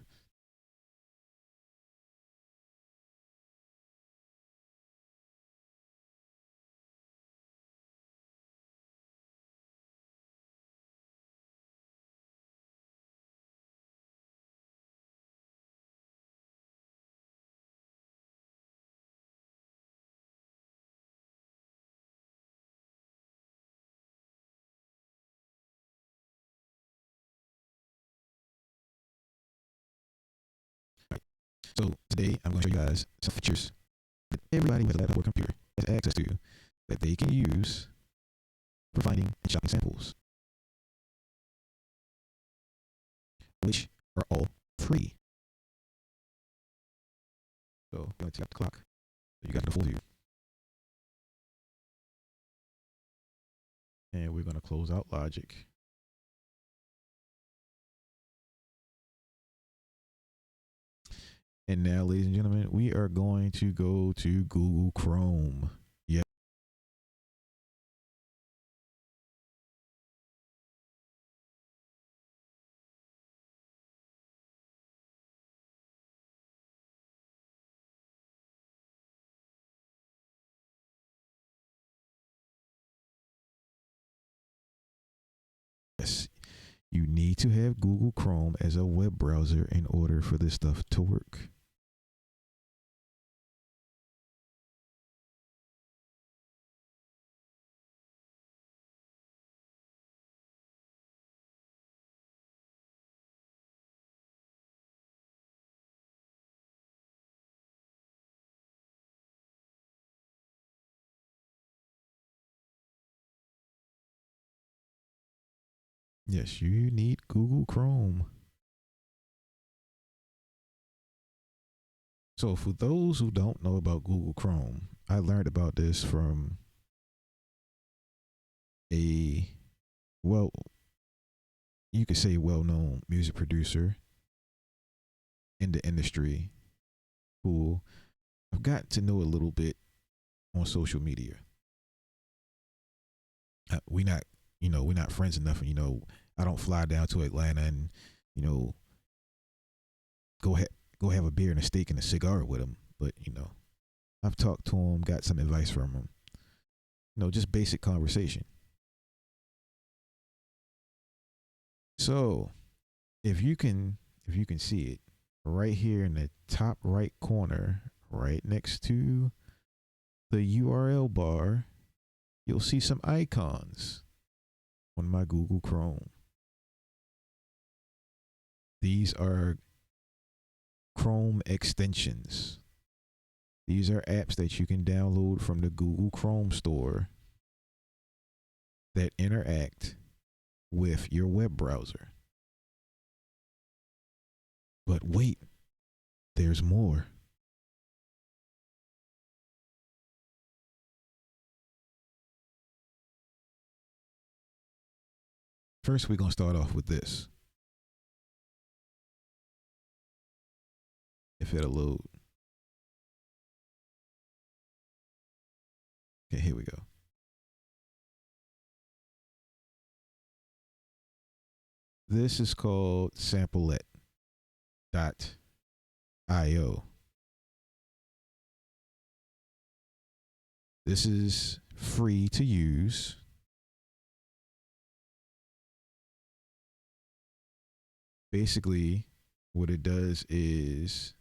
today I'm going to show you guys some features that everybody with a laptop or computer has access to that they can use for finding and shopping samples, which are all free. So I'm going to take out the clock so you guys can full view. And we're going to close out Logic. And now, ladies and gentlemen, we are going to go to Google Chrome. Yeah. Yes. You need to have Google Chrome as a web browser in order for this stuff to work. Yes, you need Google Chrome. So, for those who don't know about Google Chrome, I learned about this from a, well, you could say well known music producer in the industry who I've gotten to know a little bit on social media. We not, we're not friends enough. And, I don't fly down to Atlanta and, you know, go have a beer and a steak and a cigar with him. But, I've talked to him, got some advice from him. Just basic conversation. So, if you can see it right here in the top right corner, right next to the URL bar, you'll see some icons on my Google Chrome. These are Chrome extensions. These are apps that you can download from the Google Chrome store that interact with your web browser. But wait, there's more. First, we're going to start off with this. If it'll load. Okay, here we go. This is called Samplet.io. This is free to use. Basically, what it does is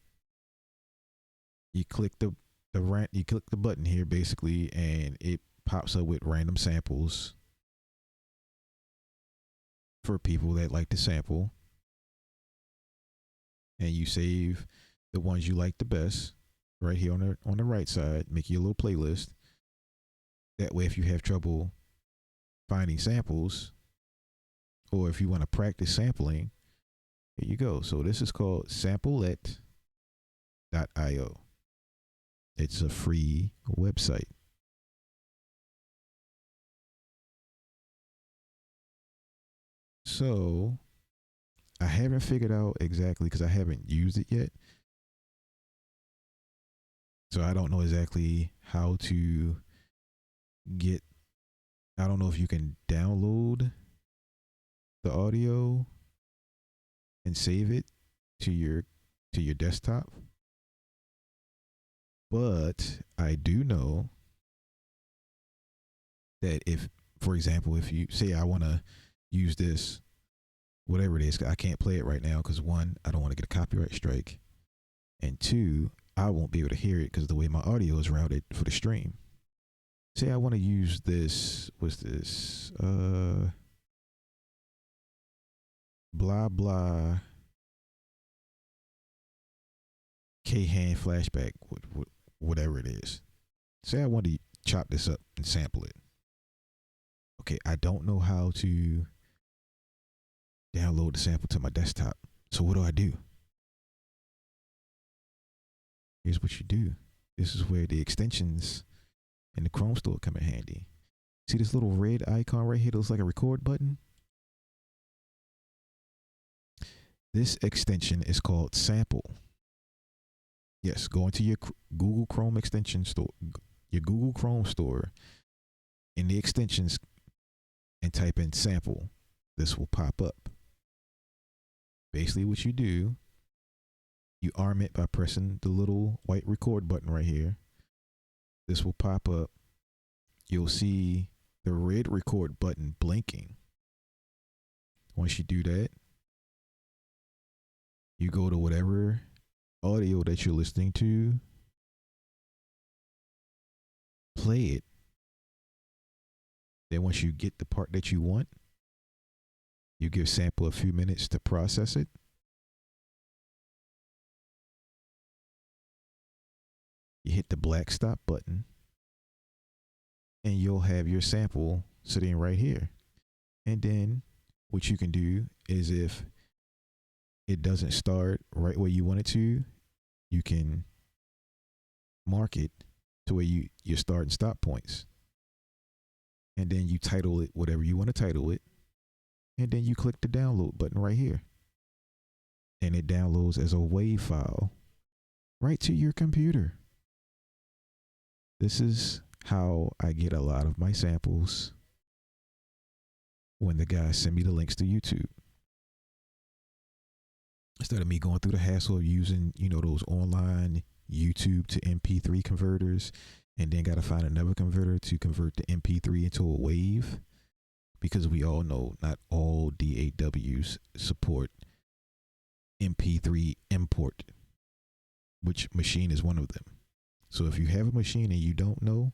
you click the button here basically, and it pops up with random samples for people that like to sample, and you save the ones you like the best right here on the right side. Make you a little playlist. That way, if you have trouble finding samples, or if you want to practice sampling, here you go. So this is called Samplet.io. It's a free website. So I haven't figured out exactly, because I haven't used it yet. So I don't know exactly how to I don't know if you can download the audio and save it to your desktop. But I do know that if, for example, if you say I want to use this, whatever it is, I can't play it right now because one, I don't want to get a copyright strike, and two, I won't be able to hear it because of the way my audio is routed for the stream. Say I want to use this, what's this? Blah blah K-Hand flashback, whatever it is. Say I want to chop this up and sample it. Okay, I don't know how to download the sample to my desktop. So what do? Here's what you do. This is where the extensions in the Chrome store come in handy. See this little red icon right here that looks like a record button? This extension is called Sample. Yes, go into your Google Chrome extension store, your Google Chrome store, in the extensions and type in Sample. This will pop up. Basically what you do, you arm it by pressing the little white record button right here. This will pop up. You'll see the red record button blinking. Once you do that, you go to whatever audio that you're listening to, play it. Then once you get the part that you want, you give Sample a few minutes to process it. You hit the black stop button and you'll have your sample sitting right here. And then what you can do is, if it doesn't start right where you want it to, you can mark it to where your start and stop points. And then you title it whatever you want to title it. And then you click the download button right here. And it downloads as a WAV file right to your computer. This is how I get a lot of my samples when the guys send me the links to YouTube. Instead of me going through the hassle of using, those online YouTube to MP3 converters, and then got to find another converter to convert the MP3 into a WAV, because we all know not all DAWs support MP3 import, which Maschine is one of them. So if you have a Maschine and you don't know,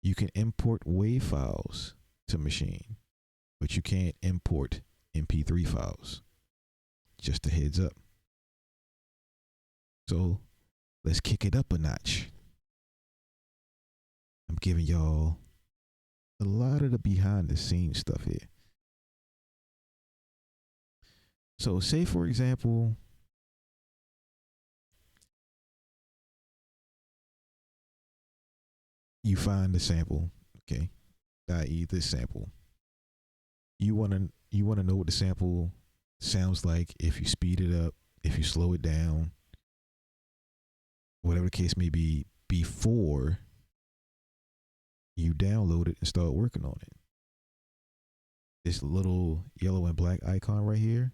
you can import WAV files to Maschine, but you can't import MP3 files. Just a heads up. So let's kick it up a notch. I'm giving y'all a lot of the behind the scenes stuff here. So say, for example, you find the sample, okay, i.e. this sample. You want to know what the sample sounds like if you speed it up, if you slow it down, whatever the case may be, before you download it and start working on it. This little yellow and black icon right here,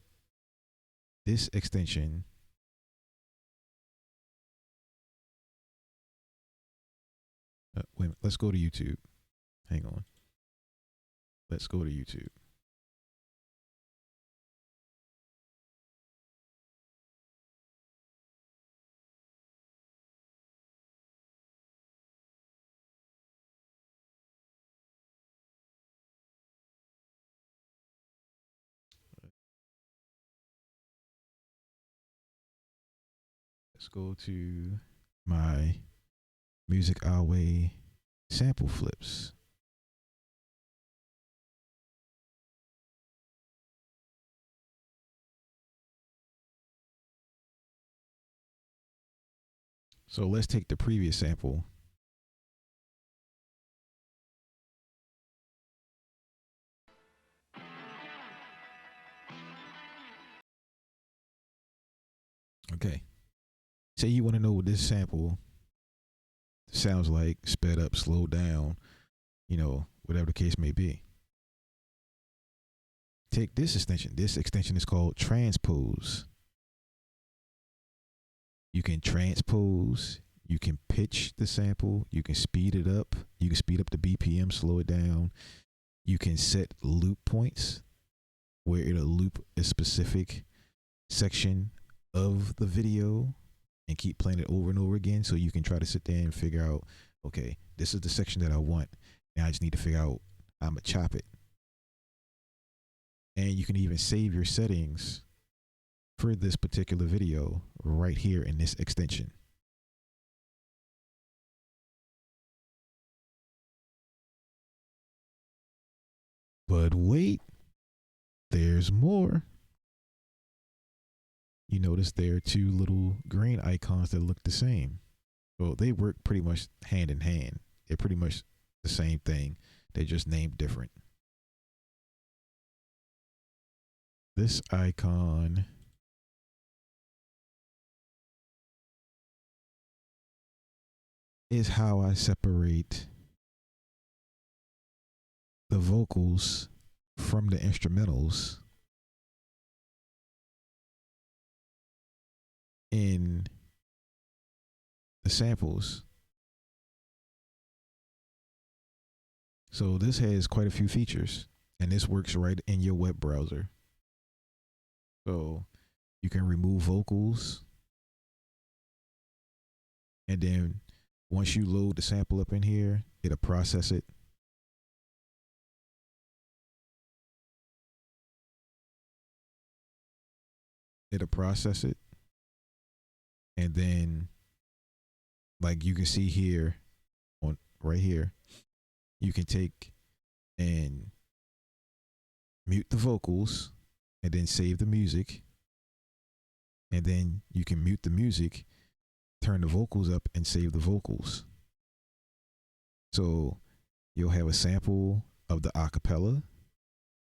this extension wait a minute, let's go to YouTube. Hang on. Let's go to YouTube. Let's go to my Music Our Way sample flips. So let's take the previous sample. Okay. Say you want to know what this sample sounds like, sped up, slowed down, whatever the case may be. Take this extension. This extension is called Transpose. You can transpose, you can pitch the sample, you can speed it up, you can speed up the BPM, slow it down. You can set loop points where it'll loop a specific section of the video and keep playing it over and over again. So you can try to sit there and figure out, okay, this is the section that I want. Now I just need to figure out how I'm gonna chop it. And you can even save your settings for this particular video right here in this extension. But wait, there's more. You notice there are two little green icons that look the same. Well, they work pretty much hand in hand. They're pretty much the same thing. They're just named different. This icon is how I separate the vocals from the instrumentals in the samples. So this has quite a few features, and this works right in your web browser. So you can remove vocals, and then once you load the sample up in here, it'll process it. It'll process it. And then, like you can see here, on right here, you can take and mute the vocals and then save the music. And then you can mute the music, turn the vocals up, and save the vocals. So you'll have a sample of the acapella, and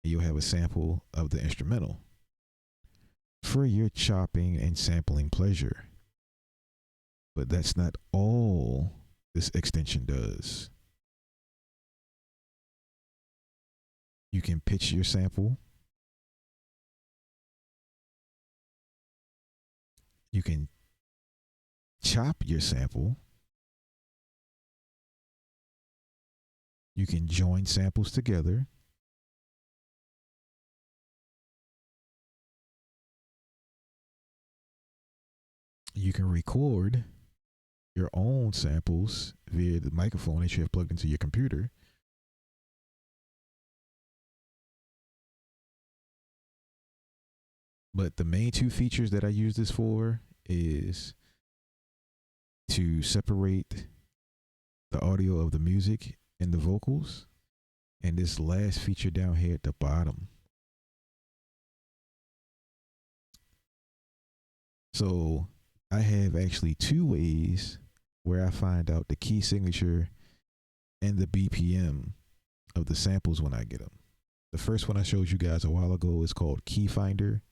you'll have a sample of the instrumental for your chopping and sampling pleasure. But that's not all this extension does. You can pitch your sample. You can chop your sample. You can join samples together. You can record your own samples via the microphone that you have plugged into your computer. But the main two features that I use this for is to separate the audio of the music and the vocals, and this last feature down here at the bottom. So I have actually two ways where I find out the key signature and the BPM of the samples when I get them. The first one I showed you guys a while ago is called Key Finder.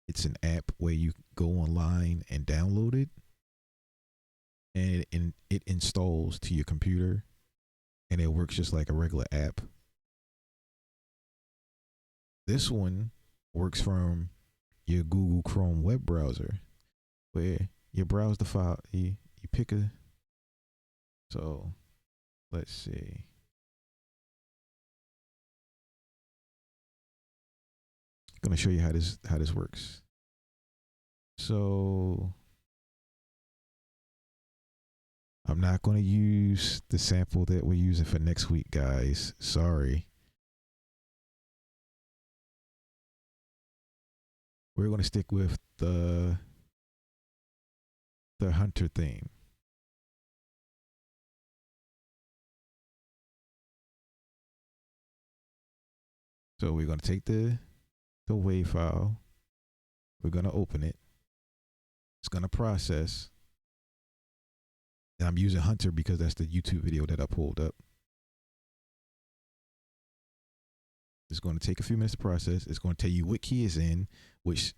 It's an app where you go online and download it, and it installs to your computer, and it works just like a regular app. This one works from your Google Chrome web browser, where you browse the file, you pick a, so let's see. I'm gonna show you how this works. So I'm not going to use the sample that we're using for next week, guys. Sorry. We're going to stick with the Hunter theme. So we're going to take the WAV file. We're going to open it. It's going to process. And I'm using Hunter because that's the YouTube video that I pulled up. It's going to take a few minutes to process. It's going to tell you what key is in, which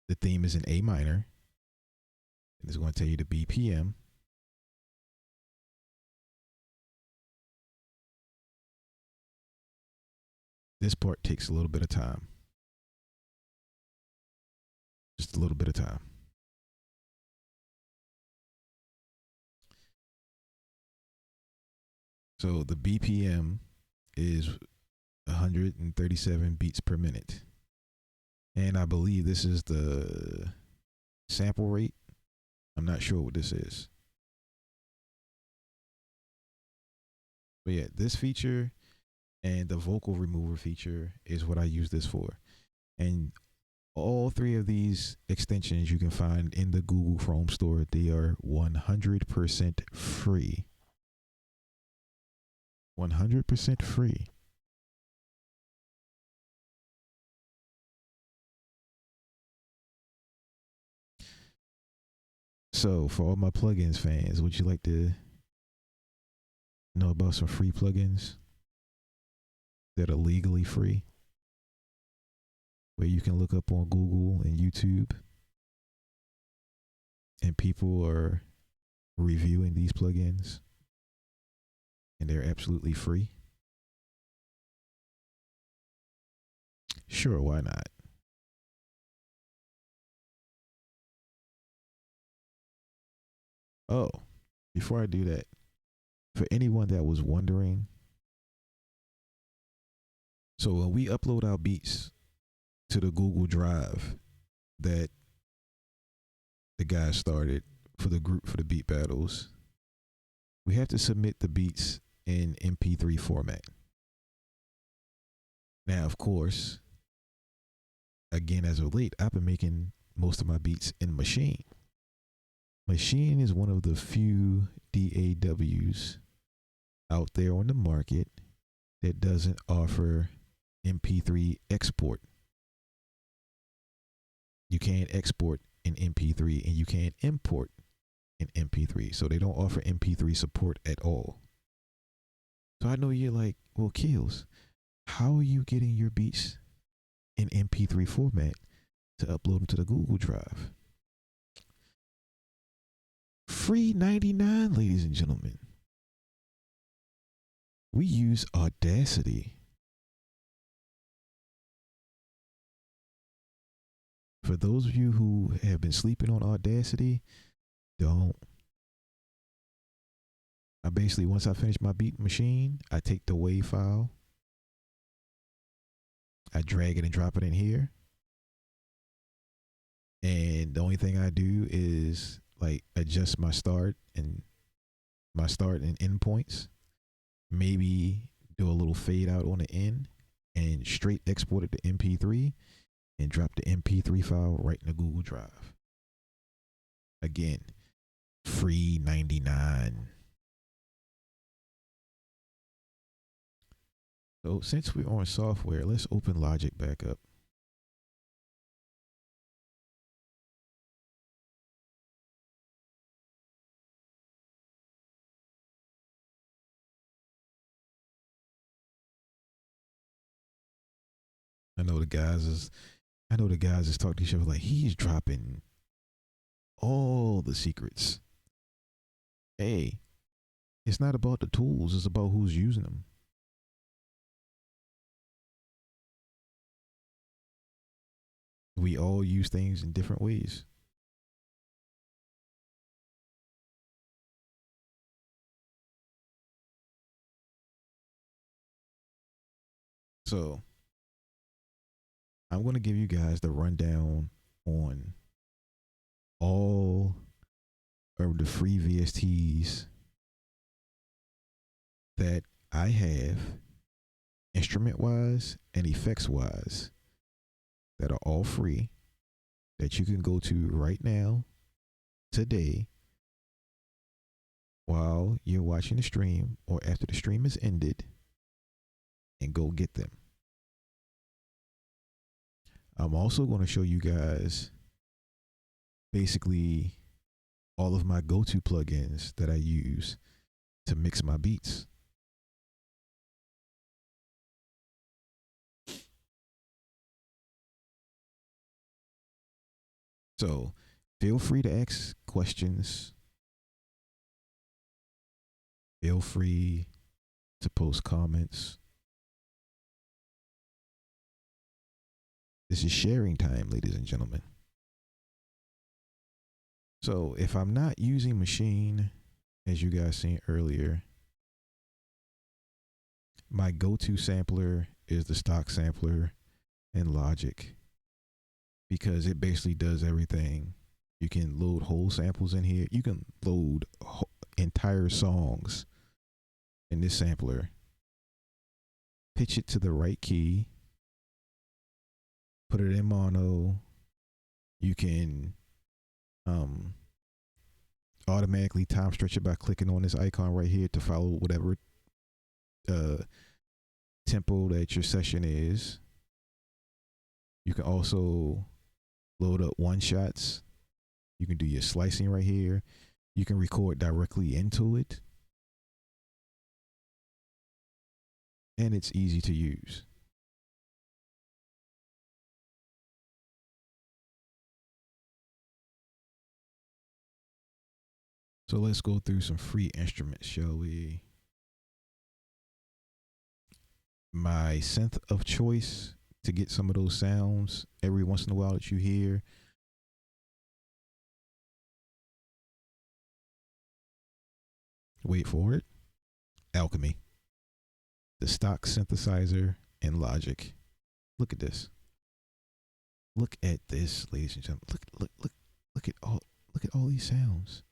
the theme is in A minor. And it's going to tell you the BPM. This part takes a little bit of time. Just a little bit of time. So the BPM is 137 beats per minute. And I believe this is the sample rate. I'm not sure what this is. But yeah, this feature and the vocal remover feature is what I use this for. And All three of these extensions you can find in the Google Chrome store. They are 100% free. 100% free. So, for all my plugins fans, would you like to know about some free plugins that are legally free? Where you can look up on Google and YouTube, and people are reviewing these plugins, and they're absolutely free? Sure, why not? Oh, before I do that, for anyone that was wondering, so when we upload our beats to the Google Drive that the guys started for the group for the beat battles, we have to submit the beats in MP3 format. Now, of course, again, as of late, I've been making most of my beats in Machine. Machine is one of the few DAWs out there on the market that doesn't offer MP3 export. You can't export in MP3 and you can't import in MP3. So they don't offer MP3 support at all. So I know you're like, well, Kills, how are you getting your beats in MP3 format to upload them to the Google Drive? Free 99, ladies and gentlemen. We use Audacity. For those of you who have been sleeping on Audacity, don't. I basically, once I finish my beat Machine, I take the WAV file, I drag it and drop it in here. And the only thing I do is like adjust my start and end points. Maybe do a little fade out on the end and straight export it to MP3 and drop the MP3 file right in the Google Drive. Again, free 99. So since we're on software, let's open Logic back up. I know the guys is talking to each other like he's dropping all the secrets. Hey, it's not about the tools, it's about who's using them. We all use things in different ways. So I'm going to give you guys the rundown on all of the free VSTs that I have, instrument wise and effects wise, that are all free, that you can go to right now, today, while you're watching the stream or after the stream is ended, and go get them. I'm also going to show you guys basically all of my go-to plugins that I use to mix my beats. So feel free to ask questions. Feel free to post comments. This is sharing time, ladies and gentlemen. So if I'm not using Machine, as you guys seen earlier, my go-to sampler is the stock sampler in Logic, because it basically does everything. You can load whole samples in here. You can load entire songs in this sampler, pitch it to the right key, put it in mono, You can um, automatically time stretch it by clicking on this icon right here to follow whatever uh, tempo that your session is. You can also load up one shots. You can do your slicing right here. You can record directly into it. And it's easy to use. So let's go through some free instruments, shall we? My synth of choice to get some of those sounds every once in a while that you hear. Wait for it. Alchemy, the stock synthesizer in Logic. Look at this. Look at this, ladies and gentlemen. Look at all these sounds.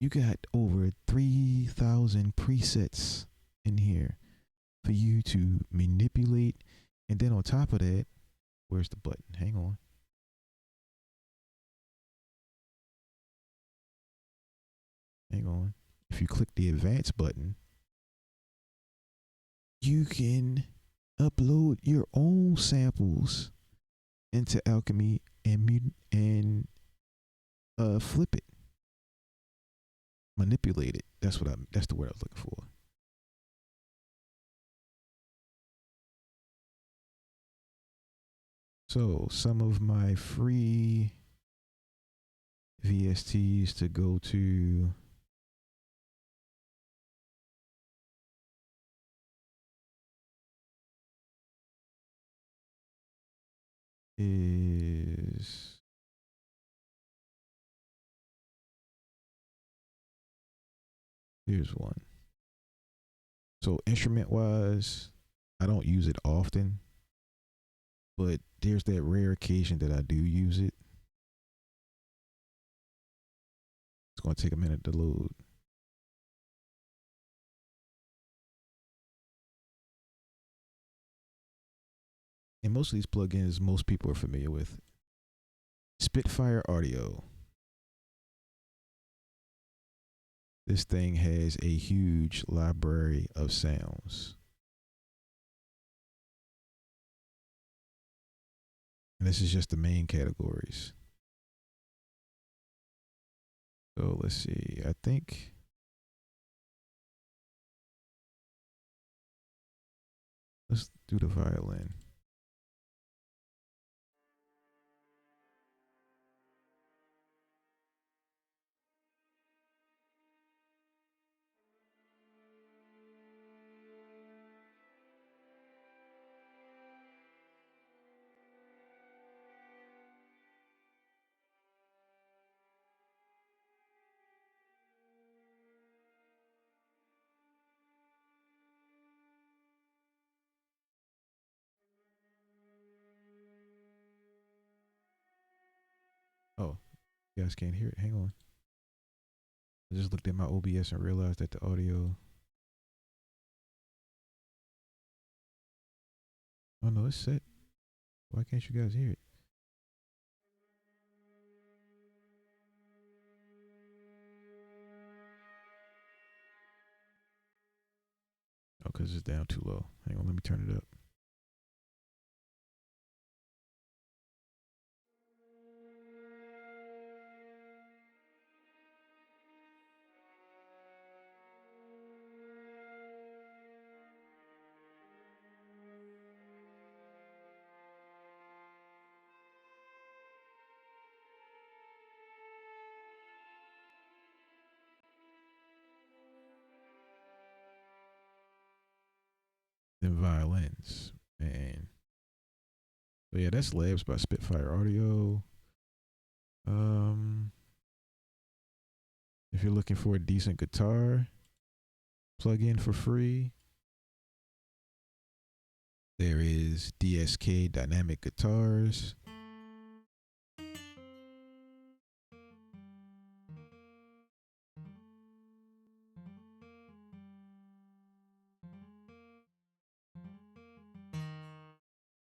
You got over 3,000 presets in here for you to manipulate. And then on top of that, where's the button? Hang on. Hang on. If you click the advanced button, you can upload your own samples into Alchemy and flip it, manipulate it. That's the word I was looking for. So some of my free VSTs to go to is here's one. So instrument wise, I don't use it often, but there's that rare occasion that I do use it. It's going to take a minute to load. And most of these plugins, most people are familiar with. Spitfire Audio. This thing has a huge library of sounds. And this is just the main categories. So let's see. I think let's do the violin. Oh, you guys can't hear it. Hang on. I just looked at my OBS and realized that the audio. Oh no, it's set. Why can't you guys hear it? Oh, because it's down too low. Hang on, let me turn it up. Then violins, man. So yeah, that's Labs by Spitfire Audio. If you're looking for a decent guitar plug-in for free, there is DSK Dynamic Guitars.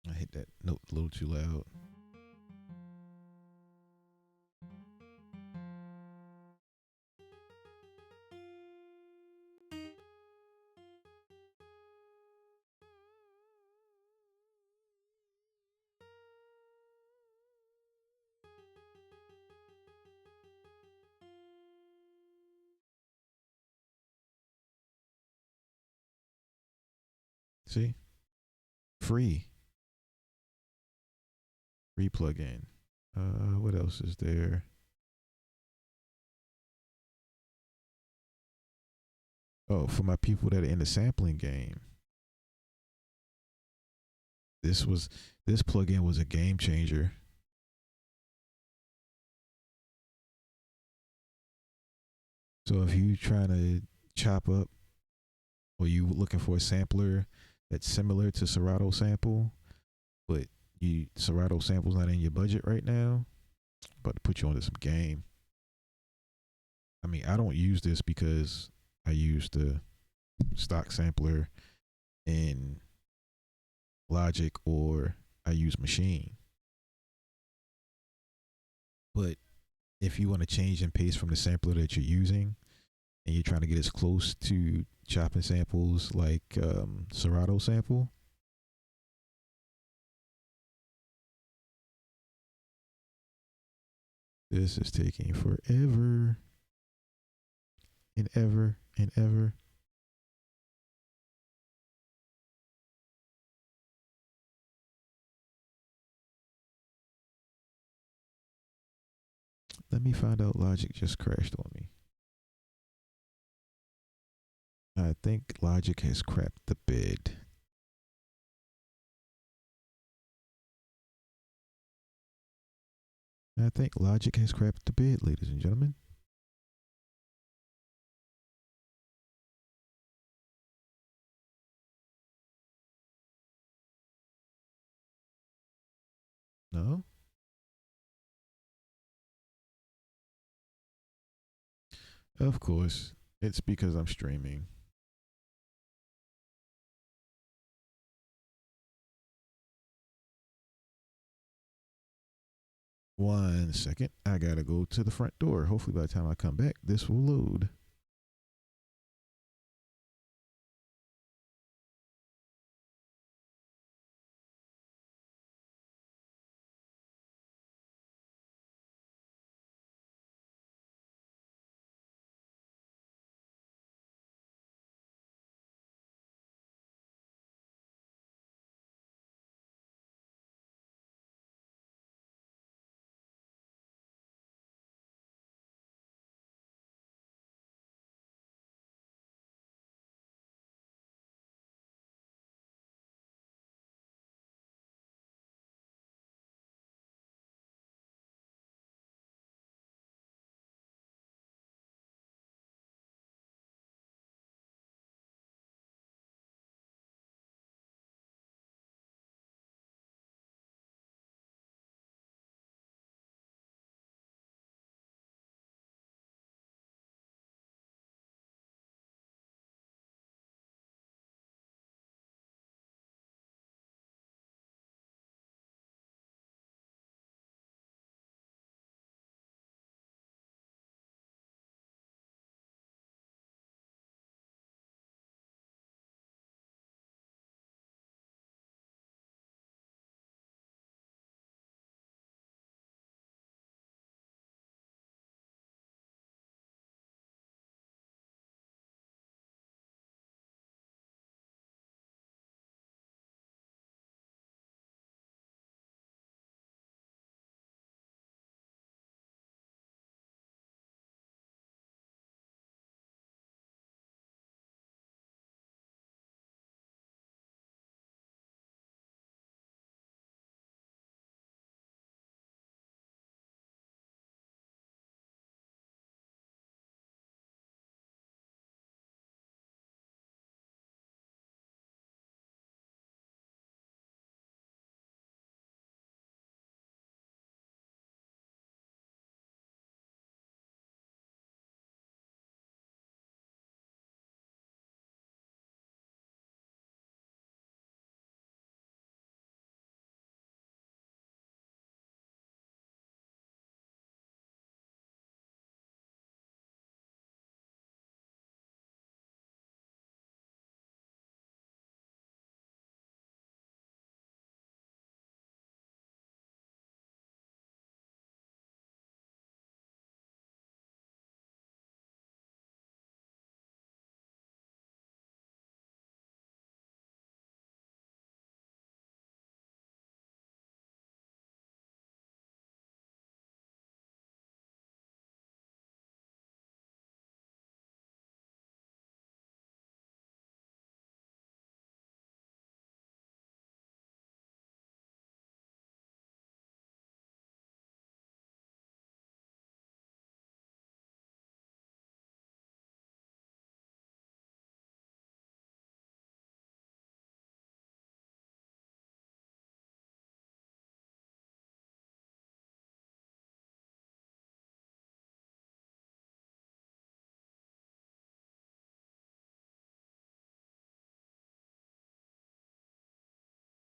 I hit that note a little too loud. free plugin. What else is there? Oh, for my people that are in the sampling game, this plugin was a game changer. So if you trying to chop up, or you looking for a sampler that's similar to Serato sample, but Serato sample's not in your budget right now, but to put you onto some game. I mean, I don't use this because I use the stock sampler in Logic, or I use Machine. But if you want to change and paste from the sampler that you're using, and you're trying to get as close to chopping samples like Serato sample, this is taking forever and ever and ever. Let me find out. Logic just crashed on me. I think Logic has crapped the bed. I think Logic has crapped the bed, ladies and gentlemen. No? Of course. It's because I'm streaming. One second. I gotta go to the front door. Hopefully, by the time I come back, this will load.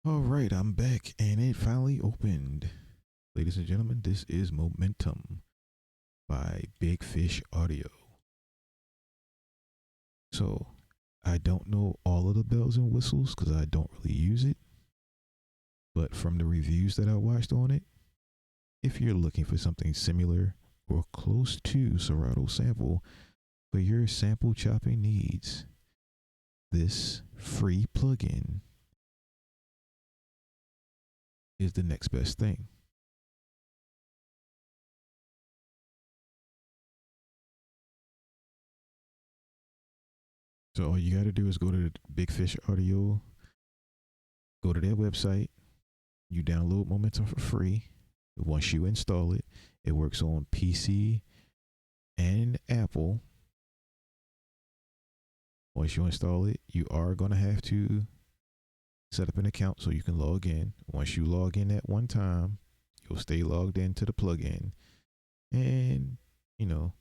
All right, I'm back and it finally opened. Ladies and gentlemen, this is Momentum by Big Fish Audio. So, I don't know all of the bells and whistles because I don't really use it. But from the reviews that I watched on it, if you're looking for something similar or close to Serato Sample for your sample chopping needs, this free plugin is the next best thing. So all you got to do is go to Big Fish Audio, go to their website, you download Momentum for free. Once you install it, it works on PC and Apple. Once you install it, you are going to have to set up an account so you can log in. Once you log in at one time, you'll stay logged into the plugin and, you know,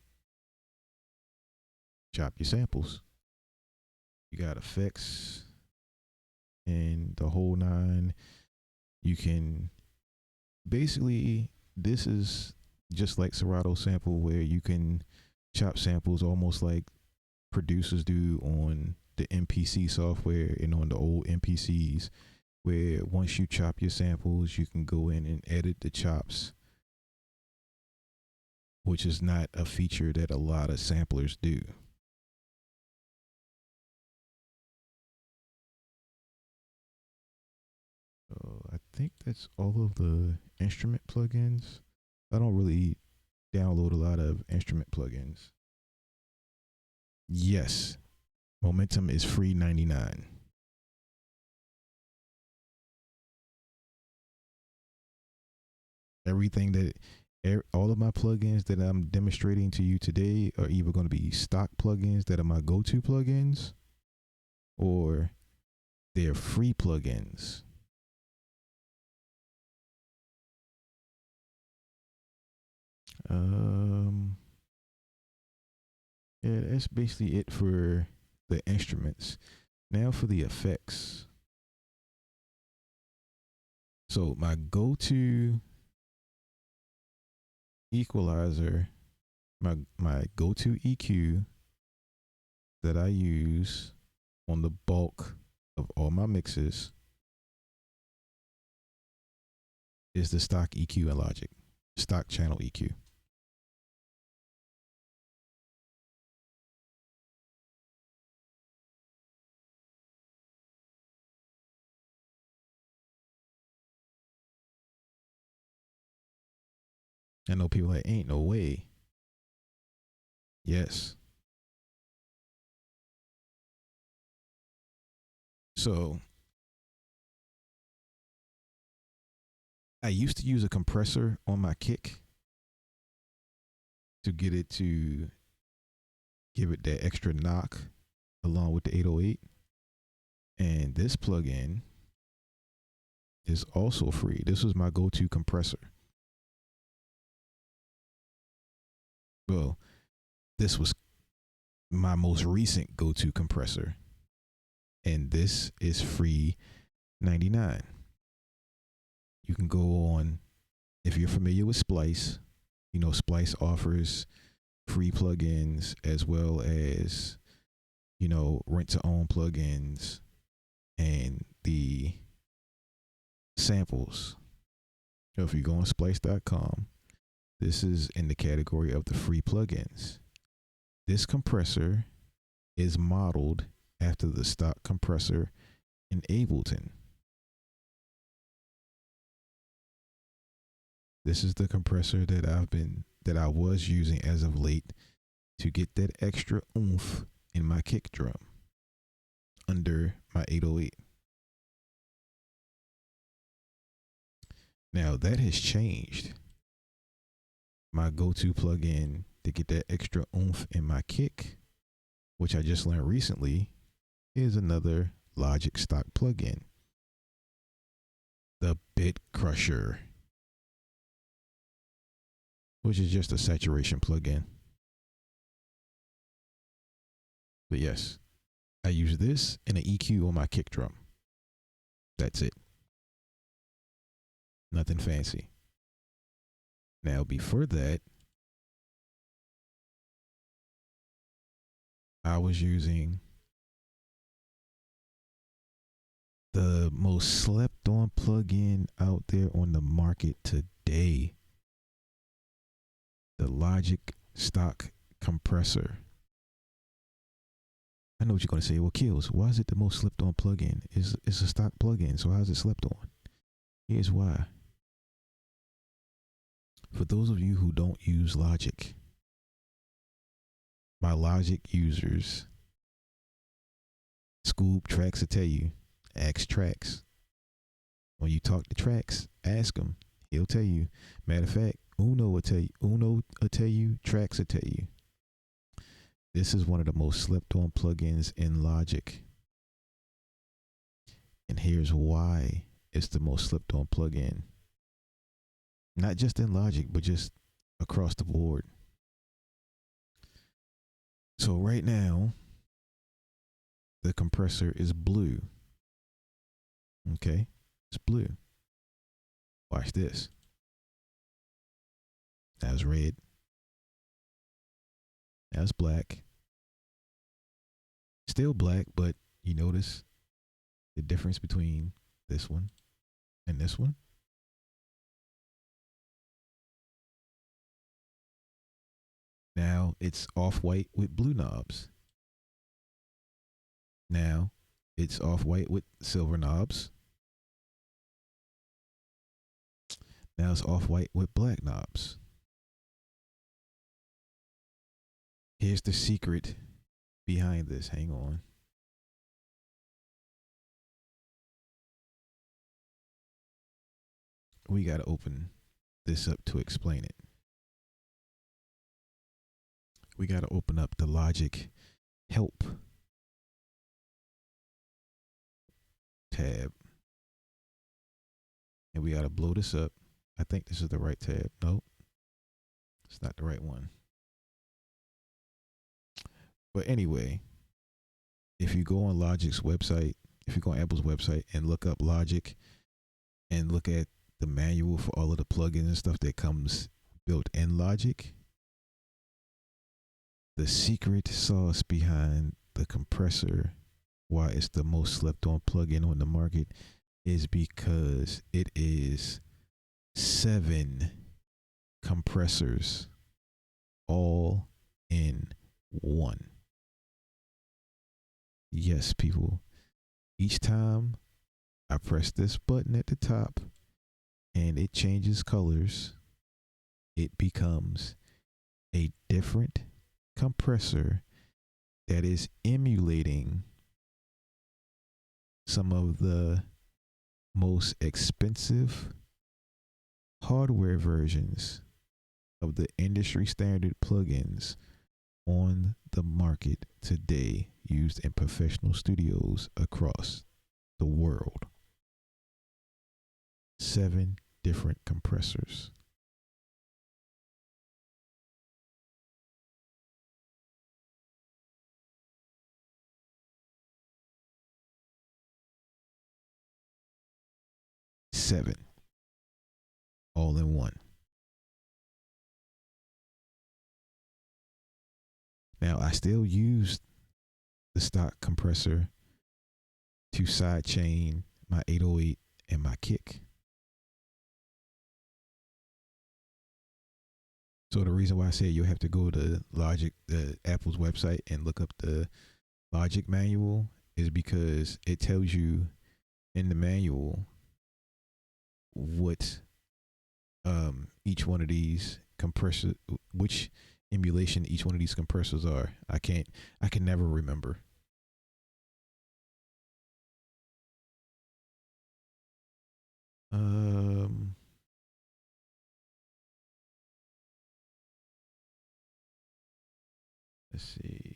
chop your samples. You got effects and the whole nine. You can basically, this is just like Serato Sample where you can chop samples almost like producers do on the MPC software and on the old MPCs, where once you chop your samples, you can go in and edit the chops, which is not a feature that a lot of samplers do. So I think that's all of the instrument plugins. I don't really download a lot of instrument plugins. Yes, Momentum is free 99. Everything that all of my plugins that I'm demonstrating to you today are either going to be stock plugins that are my go-to plugins or they're free plugins. Yeah, that's basically it for the instruments. Now for the effects. So my go-to equalizer, my go-to EQ that I use on the bulk of all my mixes is the stock EQ in Logic, stock channel EQ. I know people like, ain't no way. Yes. So I used to use a compressor on my kick to get it to give it that extra knock along with the 808. And this plugin is also free. This was my go-to compressor. Well, this was my most recent go-to compressor. And this is free 99. You can go on, if you're familiar with Splice, you know, Splice offers free plugins as well as, you know, rent to own plugins and the samples. So if you go on splice.com, this is in the category of the free plugins. This compressor is modeled after the stock compressor in Ableton. This is the compressor that I was using as of late to get that extra oomph in my kick drum under my 808. Now that has changed. My go-to plugin to get that extra oomph in my kick, which I just learned recently, is another Logic stock plugin, the Bit Crusher, which is just a saturation plugin. But yes, I use this and an EQ on my kick drum. That's it. Nothing fancy. Now, before that, I was using the most slept on plugin out there on the market today, the Logic Stock Compressor. I know what you're going to say. Well, Kills, why is it the most slept on plugin? It's a stock plugin, so how is it slept on? Here's why. For those of you who don't use Logic, my Logic users, Scoob Tracks will tell you, ask Tracks. When you talk to Tracks, ask him. He'll tell you. Matter of fact, Uno will tell you. Tracks will tell you. This is one of the most slept on plugins in Logic. And here's why it's the most slept on plugin. Not just in Logic, but just across the board. So right now, the compressor is blue. Okay? It's blue. Watch this. Now it's red. Now it's black. Still black, but you notice the difference between this one and this one? Now it's off-white with blue knobs. Now it's off-white with silver knobs. Now it's off-white with black knobs. Here's the secret behind this. Hang on. We got to open this up to explain it. We got to open up the Logic Help tab. And we got to blow this up. I think this is the right tab. Nope. It's not the right one. But anyway, if you go on Logic's website, if you go on Apple's website and look up Logic and look at the manual for all of the plugins and stuff that comes built in Logic, the secret sauce behind the compressor, why it's the most slept on plugin on the market, is because it is 7 compressors all in one. Yes, people. Each time I press this button at the top and it changes colors, it becomes a different compressor that is emulating some of the most expensive hardware versions of the industry standard plugins on the market today, used in professional studios across the world. 7 different compressors. Seven, all in one. Now, I still use the stock compressor to sidechain my 808 and my kick. So the reason why I say you have to go to Logic, the Apple's website, and look up the Logic manual is because it tells you in the manual what each one of these compressors, which emulation each one of these compressors are. I can never remember. Let's see.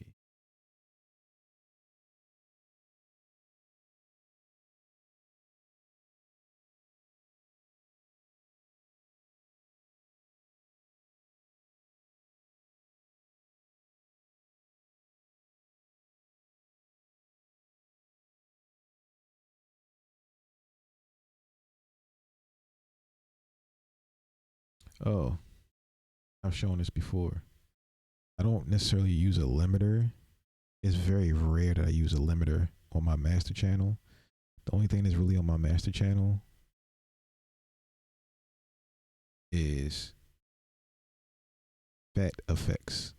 Oh, I've shown this before. I don't necessarily use a limiter. It's very rare that I use a limiter on my master channel. The only thing that's really on my master channel is Fat Effects,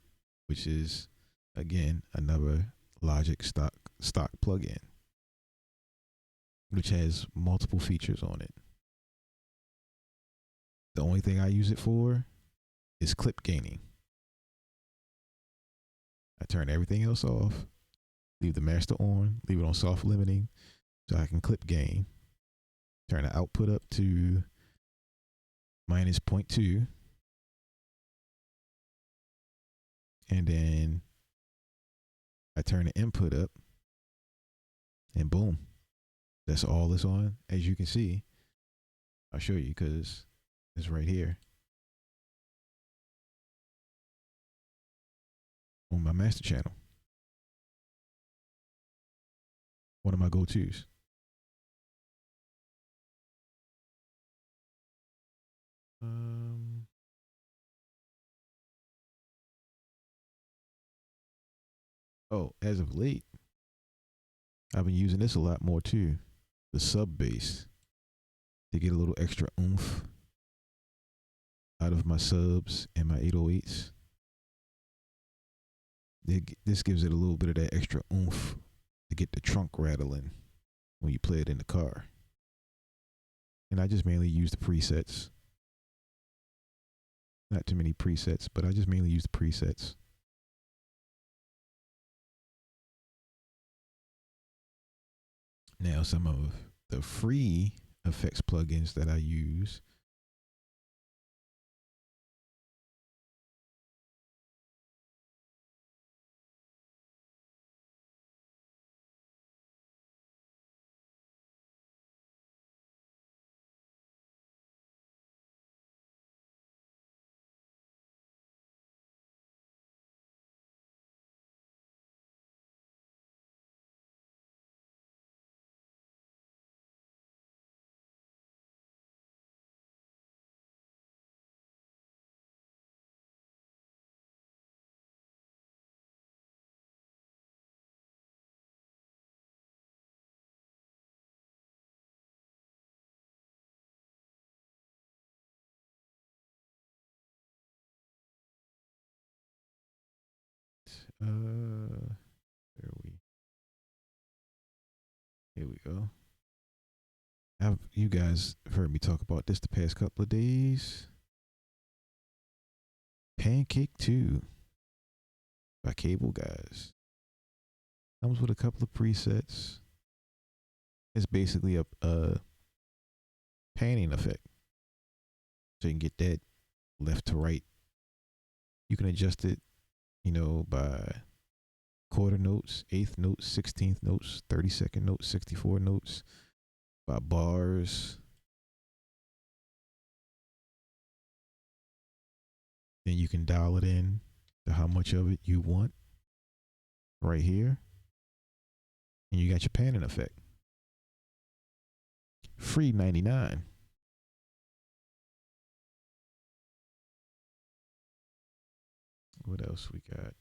which is again another Logic stock plugin, which has multiple features on it. The only thing I use it for is clip gaining. I turn everything else off, leave the master on, leave it on soft limiting so I can clip gain. Turn the output up to minus 0.2. And then I turn the input up and boom. That's all it's on. As you can see, I'll show you because it's right here on my master channel. One of my go-tos. Oh, as of late, I've been using this a lot more too. The sub bass to get a little extra oomph out of my subs and my 808s. This gives it a little bit of that extra oomph to get the trunk rattling when you play it in the car. And I just mainly use the presets. Not too many presets, but I just mainly use the presets. Now, some of the free effects plugins that I use. There we. Here we go. Have you guys heard me talk about this the past couple of days? Pancake 2 by Cable Guys. Comes with a couple of presets. It's basically a panning effect. So you can get that left to right. You can adjust it, by quarter notes, eighth notes, 16th notes, 32nd notes, 64 notes, by bars. Then you can dial it in to how much of it you want right here. And you got your panning effect. Free 99. What else we got?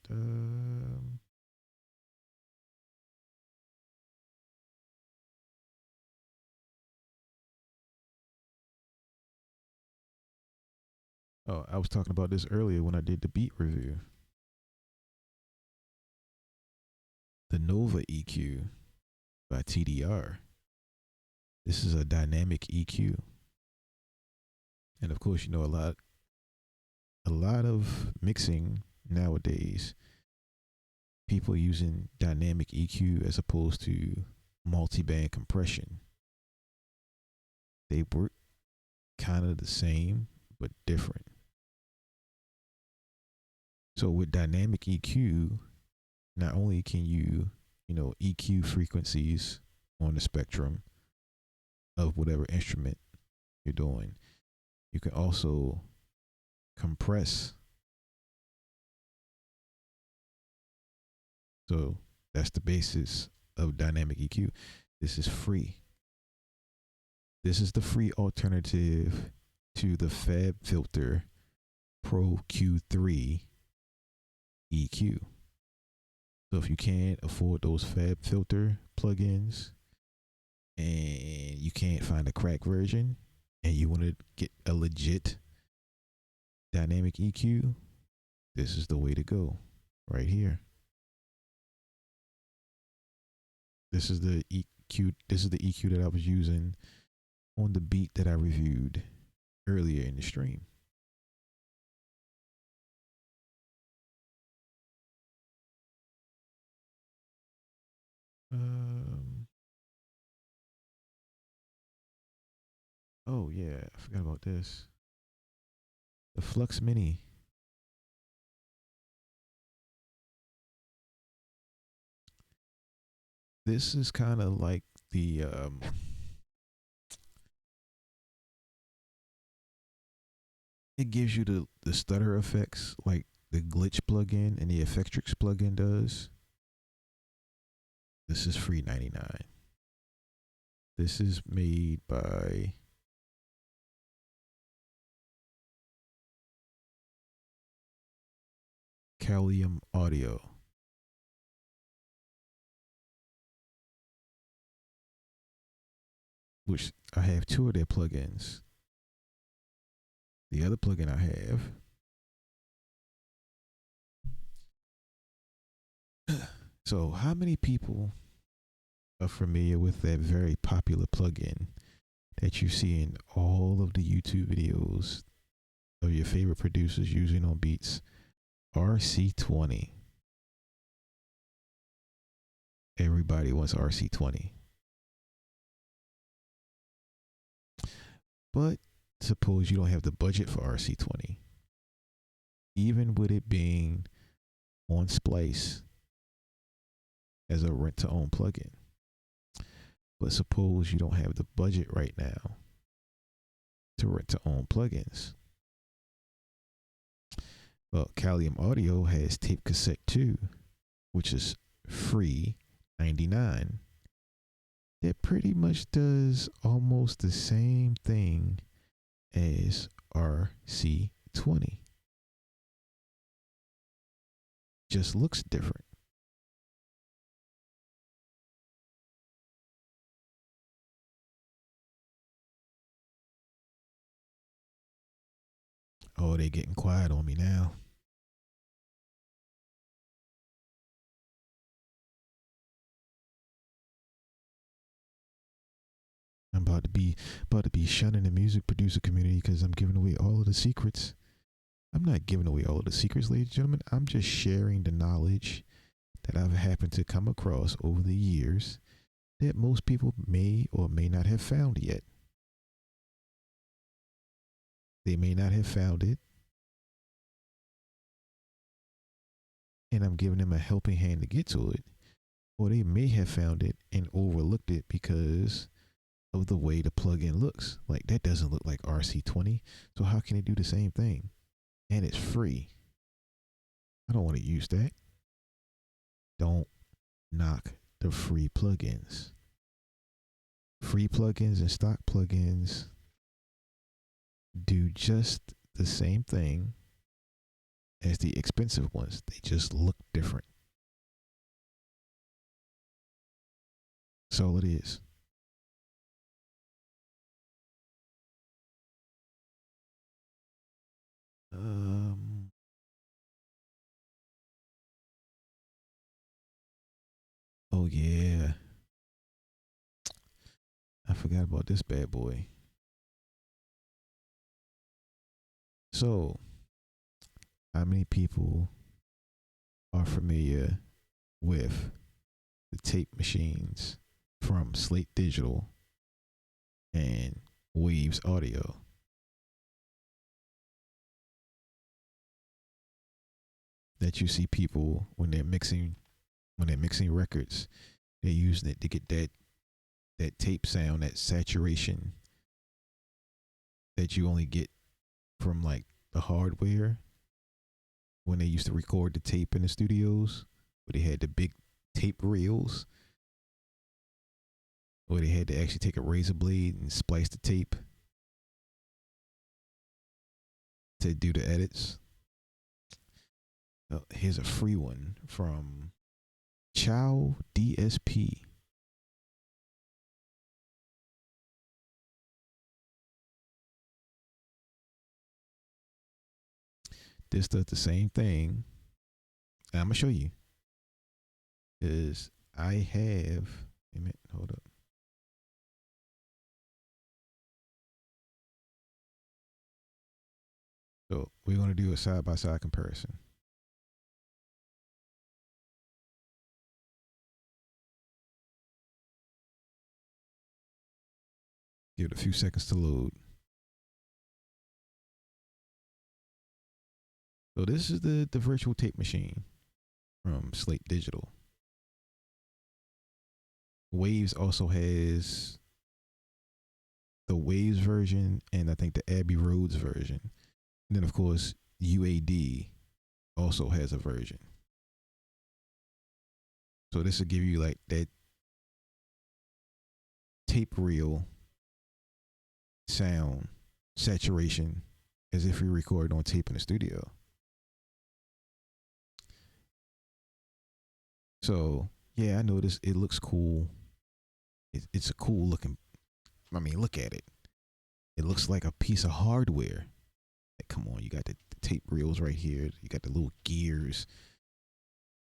Oh, I was talking about this earlier when I did the beat review. The Nova EQ by TDR. This is a dynamic EQ. And of course, a lot of mixing nowadays, people using dynamic EQ as opposed to multi-band compression. They work kind of the same, but different. So with dynamic EQ, not only can you, EQ frequencies on the spectrum of whatever instrument you're doing, you can also compress. So that's the basis of dynamic EQ. This is free. This is the free alternative to the FabFilter Pro Q3 EQ. So if you can't afford those FabFilter plugins and you can't find a crack version and you want to get a legit dynamic EQ, this is the way to go right here. This is the EQ. This is the EQ that I was using on the beat that I reviewed earlier in the stream. Oh yeah, I forgot about this. The Flux Mini. This is kind of like the it gives you the stutter effects like the Glitch plugin and the Effectrix plugin does. This is free 99. This is made by Callium Audio. Which I have 2 of their plugins. The other plugin I have. So, how many people are familiar with that very popular plugin that you see in all of the YouTube videos of your favorite producers using on beats? RC20. Everybody wants RC20. But suppose you don't have the budget for RC20. Even with it being on Splice as a rent-to-own plugin. But suppose you don't have the budget right now to rent-to-own plugins. Well, Callium Audio has Tape Cassette 2, which is free 99. That pretty much does almost the same thing as RC20. Just looks different. Oh, they getting quiet on me now. I'm about to be shunning the music producer community because I'm giving away all of the secrets. I'm not giving away all of the secrets, ladies and gentlemen. I'm just sharing the knowledge that I've happened to come across over the years that most people may or may not have found yet. They may not have found it, and I'm giving them a helping hand to get to it, or they may have found it and overlooked it because of the way the plugin looks. Like, that doesn't look like RC20, so how can it do the same thing? And it's free. I don't want to use that. Don't knock the free plugins. Free plugins and stock plugins do just the same thing as the expensive ones. They just look different. That's all it is. Oh yeah. I forgot about this bad boy. So, how many people are familiar with the tape machines from Slate Digital and Waves Audio? That you see people when they're mixing records, they're using it to get that tape sound, that saturation that you only get from like the hardware when they used to record the tape in the studios, where they had the big tape reels, where they had to actually take a razor blade and splice the tape. to do the edits. Here's a free one from Chow DSP. This does the same thing. And I'm gonna show you. Is I have, wait a minute, hold up. So we're gonna do a side by side comparison. Give it a few seconds to load. So this is the virtual tape machine from Slate Digital. Waves also has the Waves version and I think the Abbey Roads version. And then of course UAD also has a version. So this will give you like that tape reel sound saturation as if we record on tape in the studio. So yeah, I noticed it looks cool. It's a cool looking. I mean, look at it. It looks like a piece of hardware. Like, come on, you got the tape reels right here. You got the little gears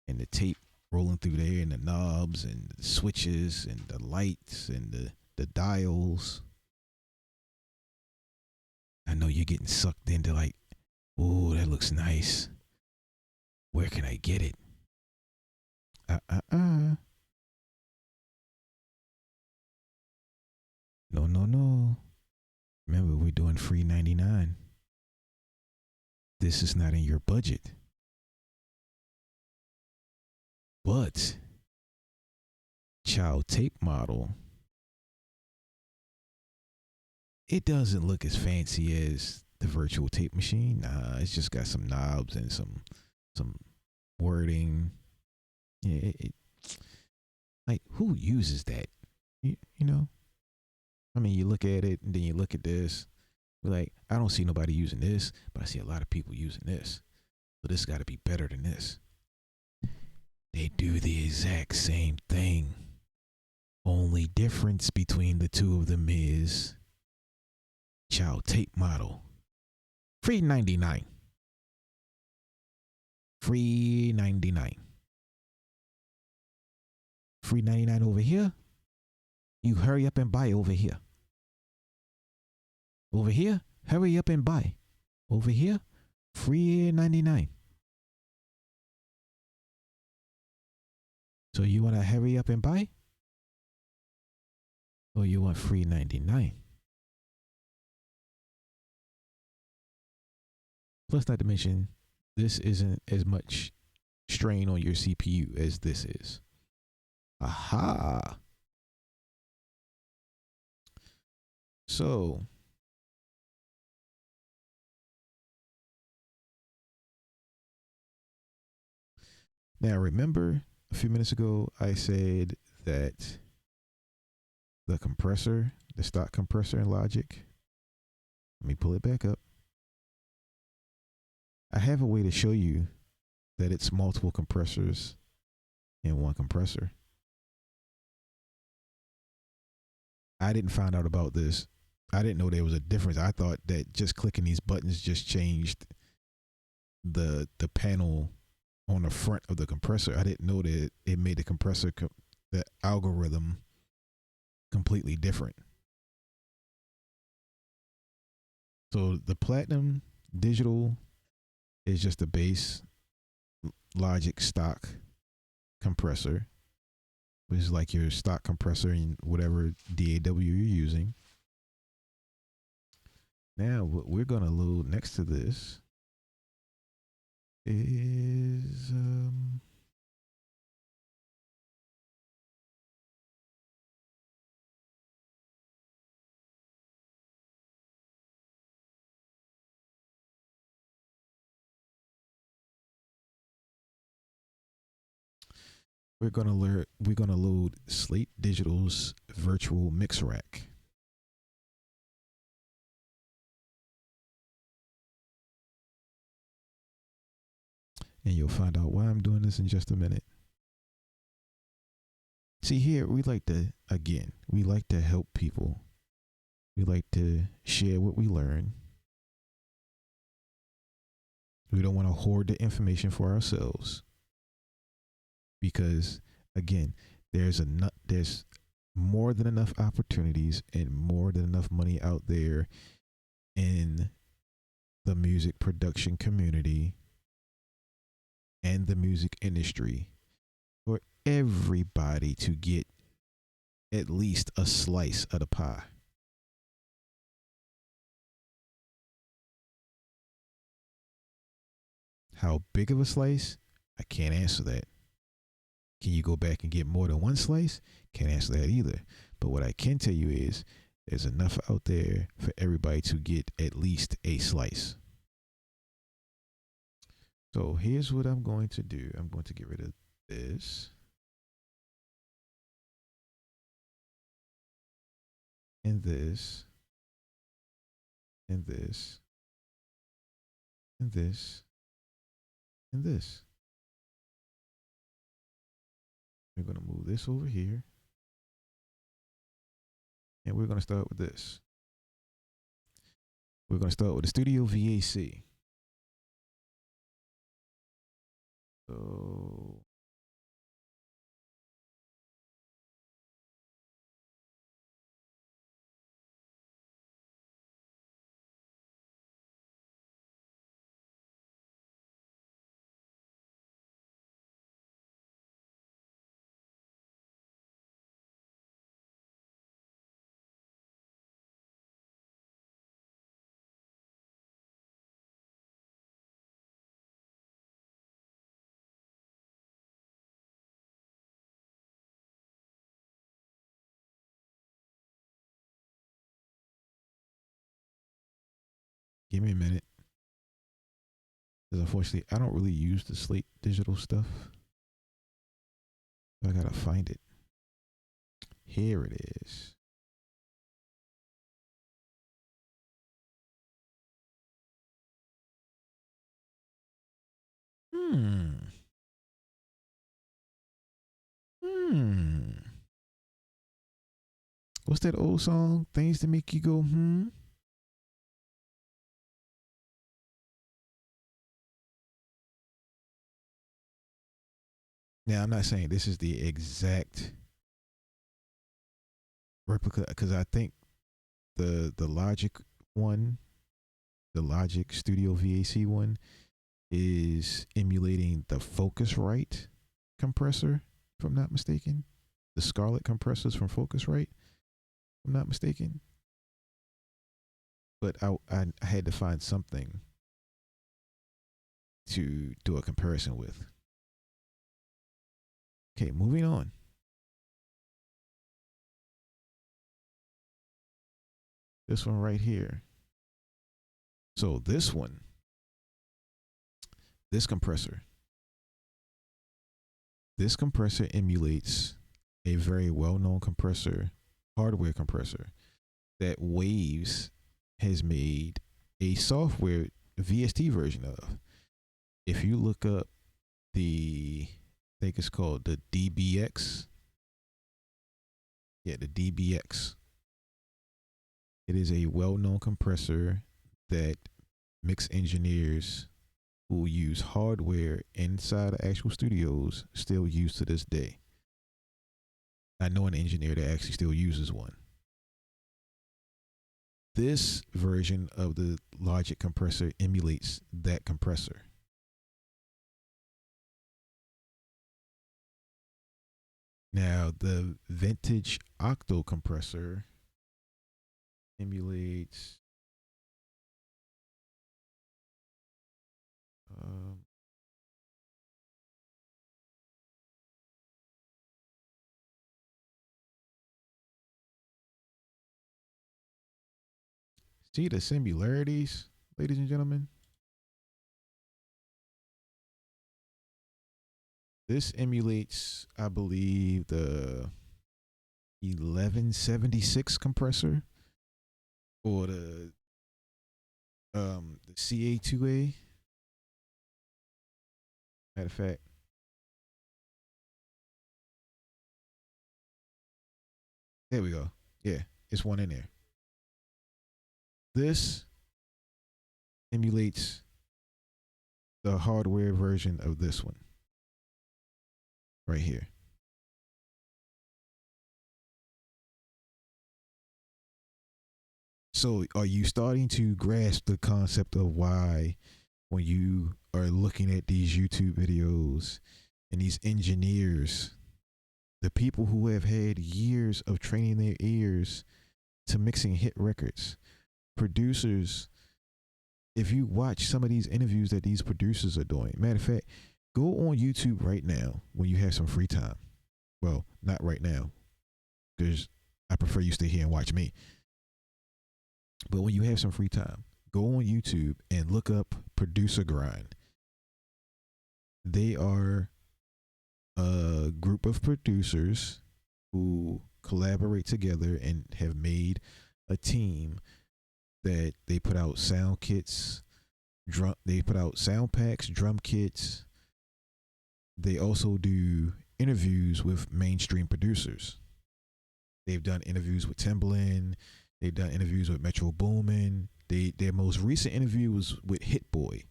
and the tape rolling through there, and the knobs and the switches and the lights and the dials. I know you're getting sucked into like, oh, that looks nice. Where can I get it? No. Remember, we're doing free 99. This is not in your budget. But Chow tape model, it doesn't look as fancy as the virtual tape machine. Nah, it's just got some knobs and some wording. Yeah, like who uses that? You know? I mean, you look at it and then you look at this. We're like, I don't see nobody using this, but I see a lot of people using this. So this got to be better than this. They do the exact same thing. Only difference between the two of them is Chow tape model. Free 99. Free 99. Free 99 over here. You hurry up and buy over here. Over here, hurry up and buy. Over here, free 99. So you want to hurry up and buy? Or you want free 99? Plus, not to mention, this isn't as much strain on your CPU as this is. Aha. So, now remember a few minutes ago I said that the compressor, the stock compressor in Logic, let me pull it back up. I have a way to show you that it's multiple compressors in one compressor. I didn't find out about this. I didn't know there was a difference. I thought that just clicking these buttons just changed the panel on the front of the compressor. I didn't know that it made the compressor, the algorithm, completely different. So the Platinum Digital is just a base Logic stock compressor, which is like your stock compressor in whatever DAW you're using. Now, what we're going to load next to this is we're going to load Slate Digital's virtual mix rack. And you'll find out why I'm doing this in just a minute. See, here, we like to help people. We like to share what we learn. We don't want to hoard the information for ourselves. Because, again, there's more than enough opportunities and more than enough money out there in the music production community and the music industry for everybody to get at least a slice of the pie. How big of a slice? I can't answer that. Can you go back and get more than one slice? Can't answer that either. But what I can tell you is there's enough out there for everybody to get at least a slice. So here's what I'm going to do. I'm going to get rid of this. And this. And this. And this. And this. We're going to move this over here. And we're going to start with this. We're going to start with the Studio VAC. So give me a minute. Because unfortunately, I don't really use the Slate digital stuff. I gotta find it. Here it is. Hmm. What's that old song? Things to make you go, hmm? Now, I'm not saying this is the exact replica because I think the Logic one, the Logic Studio VAC one, is emulating the Focusrite compressor, if I'm not mistaken. The Scarlett compressors from Focusrite, if I'm not mistaken. But I had to find something to do a comparison with. Okay, moving on. This one right here. So this one, this compressor emulates a very well-known compressor, hardware compressor, that Waves has made a software VST version of. If you look up I think it's called the DBX. Yeah, the DBX. It is a well-known compressor that mix engineers who use hardware inside of actual studios still use to this day. I know an engineer that actually still uses one. This version of the Logic compressor emulates that compressor. Now, the vintage Octo compressor emulates see the similarities, ladies and gentlemen? This emulates, I believe, the 1176 compressor or the CA2A. Matter of fact, there we go. Yeah, it's one in there. This emulates the hardware version of this one right here. So, are you starting to grasp the concept of why, when you are looking at these YouTube videos and these engineers, the people who have had years of training their ears to mixing hit records, producers, if you watch some of these interviews that these producers are doing, matter of fact, go on YouTube right now when you have some free time. Well, not right now, because I prefer you stay here and watch me. But when you have some free time, go on YouTube and look up Producer Grind. They are a group of producers who collaborate together and have made a team that they put out sound kits, they put out sound packs, drum kits. They also do interviews with mainstream producers. They've done interviews with Timbaland. They've done interviews with Metro Boomin. Their most recent interview was with Hit Boy.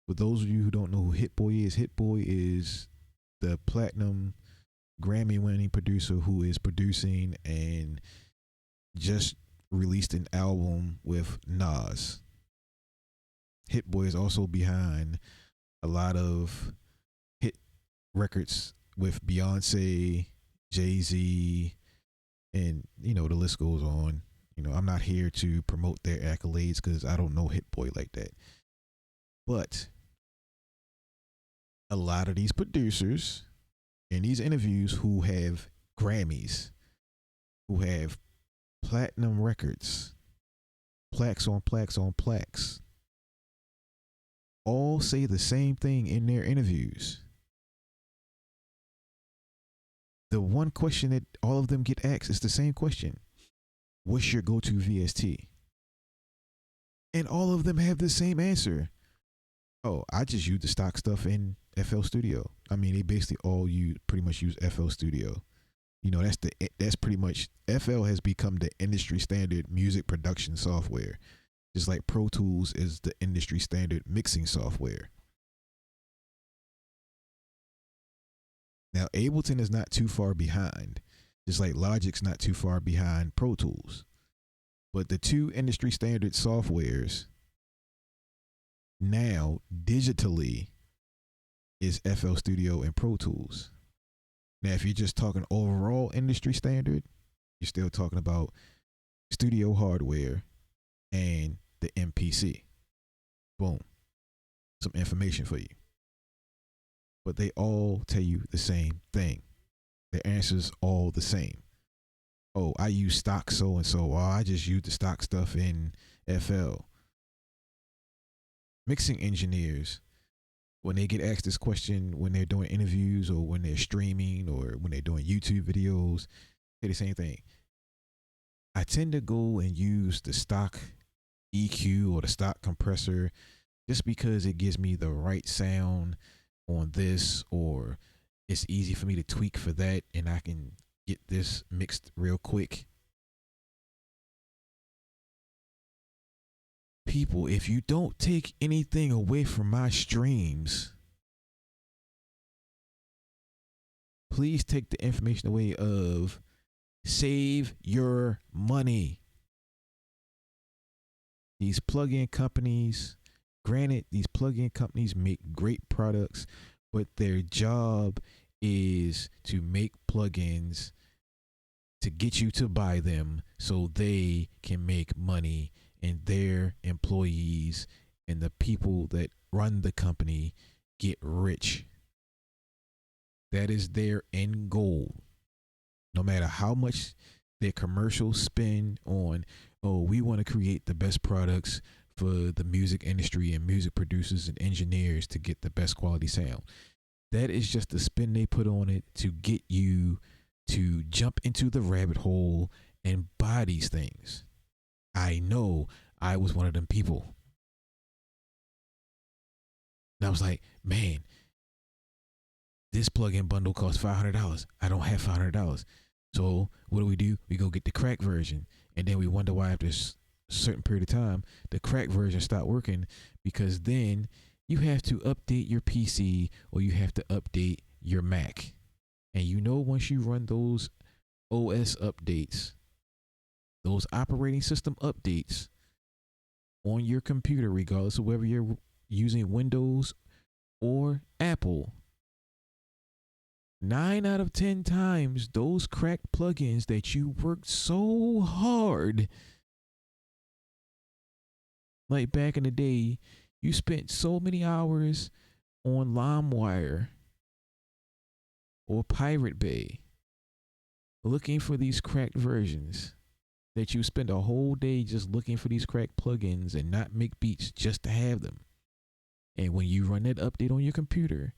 For those of you who don't know who Hit Boy is the platinum Grammy-winning producer who is producing and just released an album with Nas. Hit Boy is also behind a lot of hit records with Beyonce, Jay-Z, and the list goes on. I'm not here to promote their accolades because I don't know Hit Boy like that. But a lot of these producers in these interviews who have Grammys, who have platinum records, plaques on plaques on plaques, all say the same thing in their interviews. The one question that all of them get asked is the same question: what's your go-to VST? And all of them have the same answer. Oh, I just use the stock stuff in FL Studio. I mean, they basically all pretty much use FL Studio. That's pretty much, FL has become the industry standard music production software. Just like Pro Tools is the industry standard mixing software. Now, Ableton is not too far behind. Just like Logic's not too far behind Pro Tools. But the two industry standard softwares now digitally is FL Studio and Pro Tools. Now, if you're just talking overall industry standard, you're still talking about studio hardware and the MPC. Boom. Some information for you. But they all tell you the same thing. The answer's all the same. Oh, I use stock so and so. Oh, I just use the stock stuff in FL. Mixing engineers, when they get asked this question, when they're doing interviews or when they're streaming or when they're doing YouTube videos, say the same thing. I tend to go and use the stock EQ or the stock compressor just because it gives me the right sound on this, or it's easy for me to tweak for that and I can get this mixed real quick. People, if you don't take anything away from my streams, please take the information away of save your money. These plug-in companies, granted, these plug-in companies make great products, but their job is to make plugins to get you to buy them so they can make money and their employees and the people that run the company get rich. That is their end goal. No matter how much their commercials spend on, oh, we want to create the best products for the music industry and music producers and engineers to get the best quality sound. That is just the spin they put on it to get you to jump into the rabbit hole and buy these things. I know I was one of them people. And I was like, man, this plugin bundle costs $500. I don't have $500. So what do? We go get the crack version, and then we wonder why after a certain period of time the crack version stopped working, because then you have to update your PC or you have to update your Mac. And you know, once you run those OS updates, those operating system updates on your computer, regardless of whether you're using Windows or Apple, 9 out of 10 times, those cracked plugins that you worked so hard, like back in the day, you spent so many hours on LimeWire or Pirate Bay looking for these cracked versions, that you spend a whole day just looking for these cracked plugins and not make beats just to have them. And when you run that update on your computer,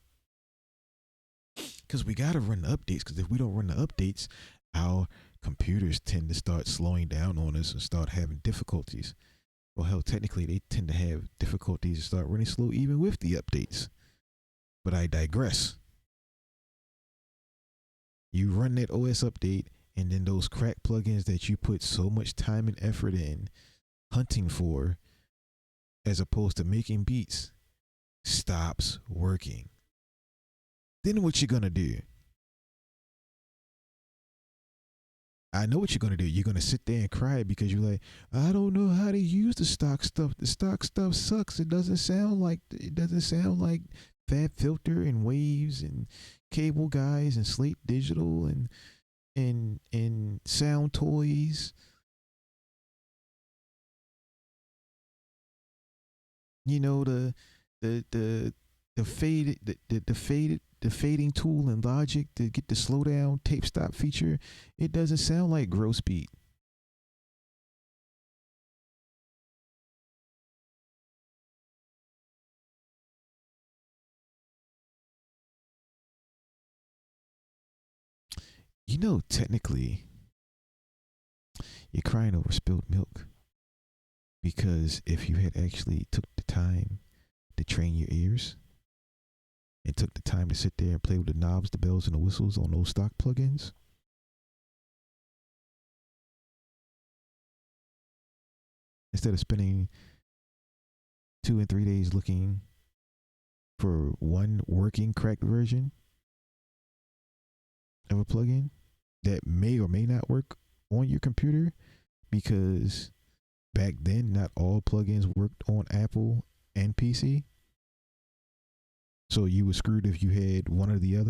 because we got to run the updates, because if we don't run the updates, our computers tend to start slowing down on us and start having difficulties. Well, hell, technically, they tend to have difficulties and start running slow even with the updates. But I digress. You run that OS update, and then those crack plugins that you put so much time and effort in hunting for, as opposed to making beats, stops working. Then what you gonna do? I know what you're gonna do. You're gonna sit there and cry because you're like, I don't know how to use the stock stuff. The stock stuff sucks. It doesn't sound like Fab Filter and Waves and Cable Guys and Slate Digital and Sound Toys. You know, the fading tool in Logic to get the slowdown tape stop feature. It doesn't sound like gross beat. You know, technically, you're crying over spilled milk, because if you had actually took the time to train your ears and took the time to sit there and play with the knobs, the bells, and the whistles on those stock plugins, instead of spending 2 and 3 days looking for one working cracked version of a plugin that may or may not work on your computer, because back then not all plugins worked on Apple and PC. So you were screwed if you had one or the other.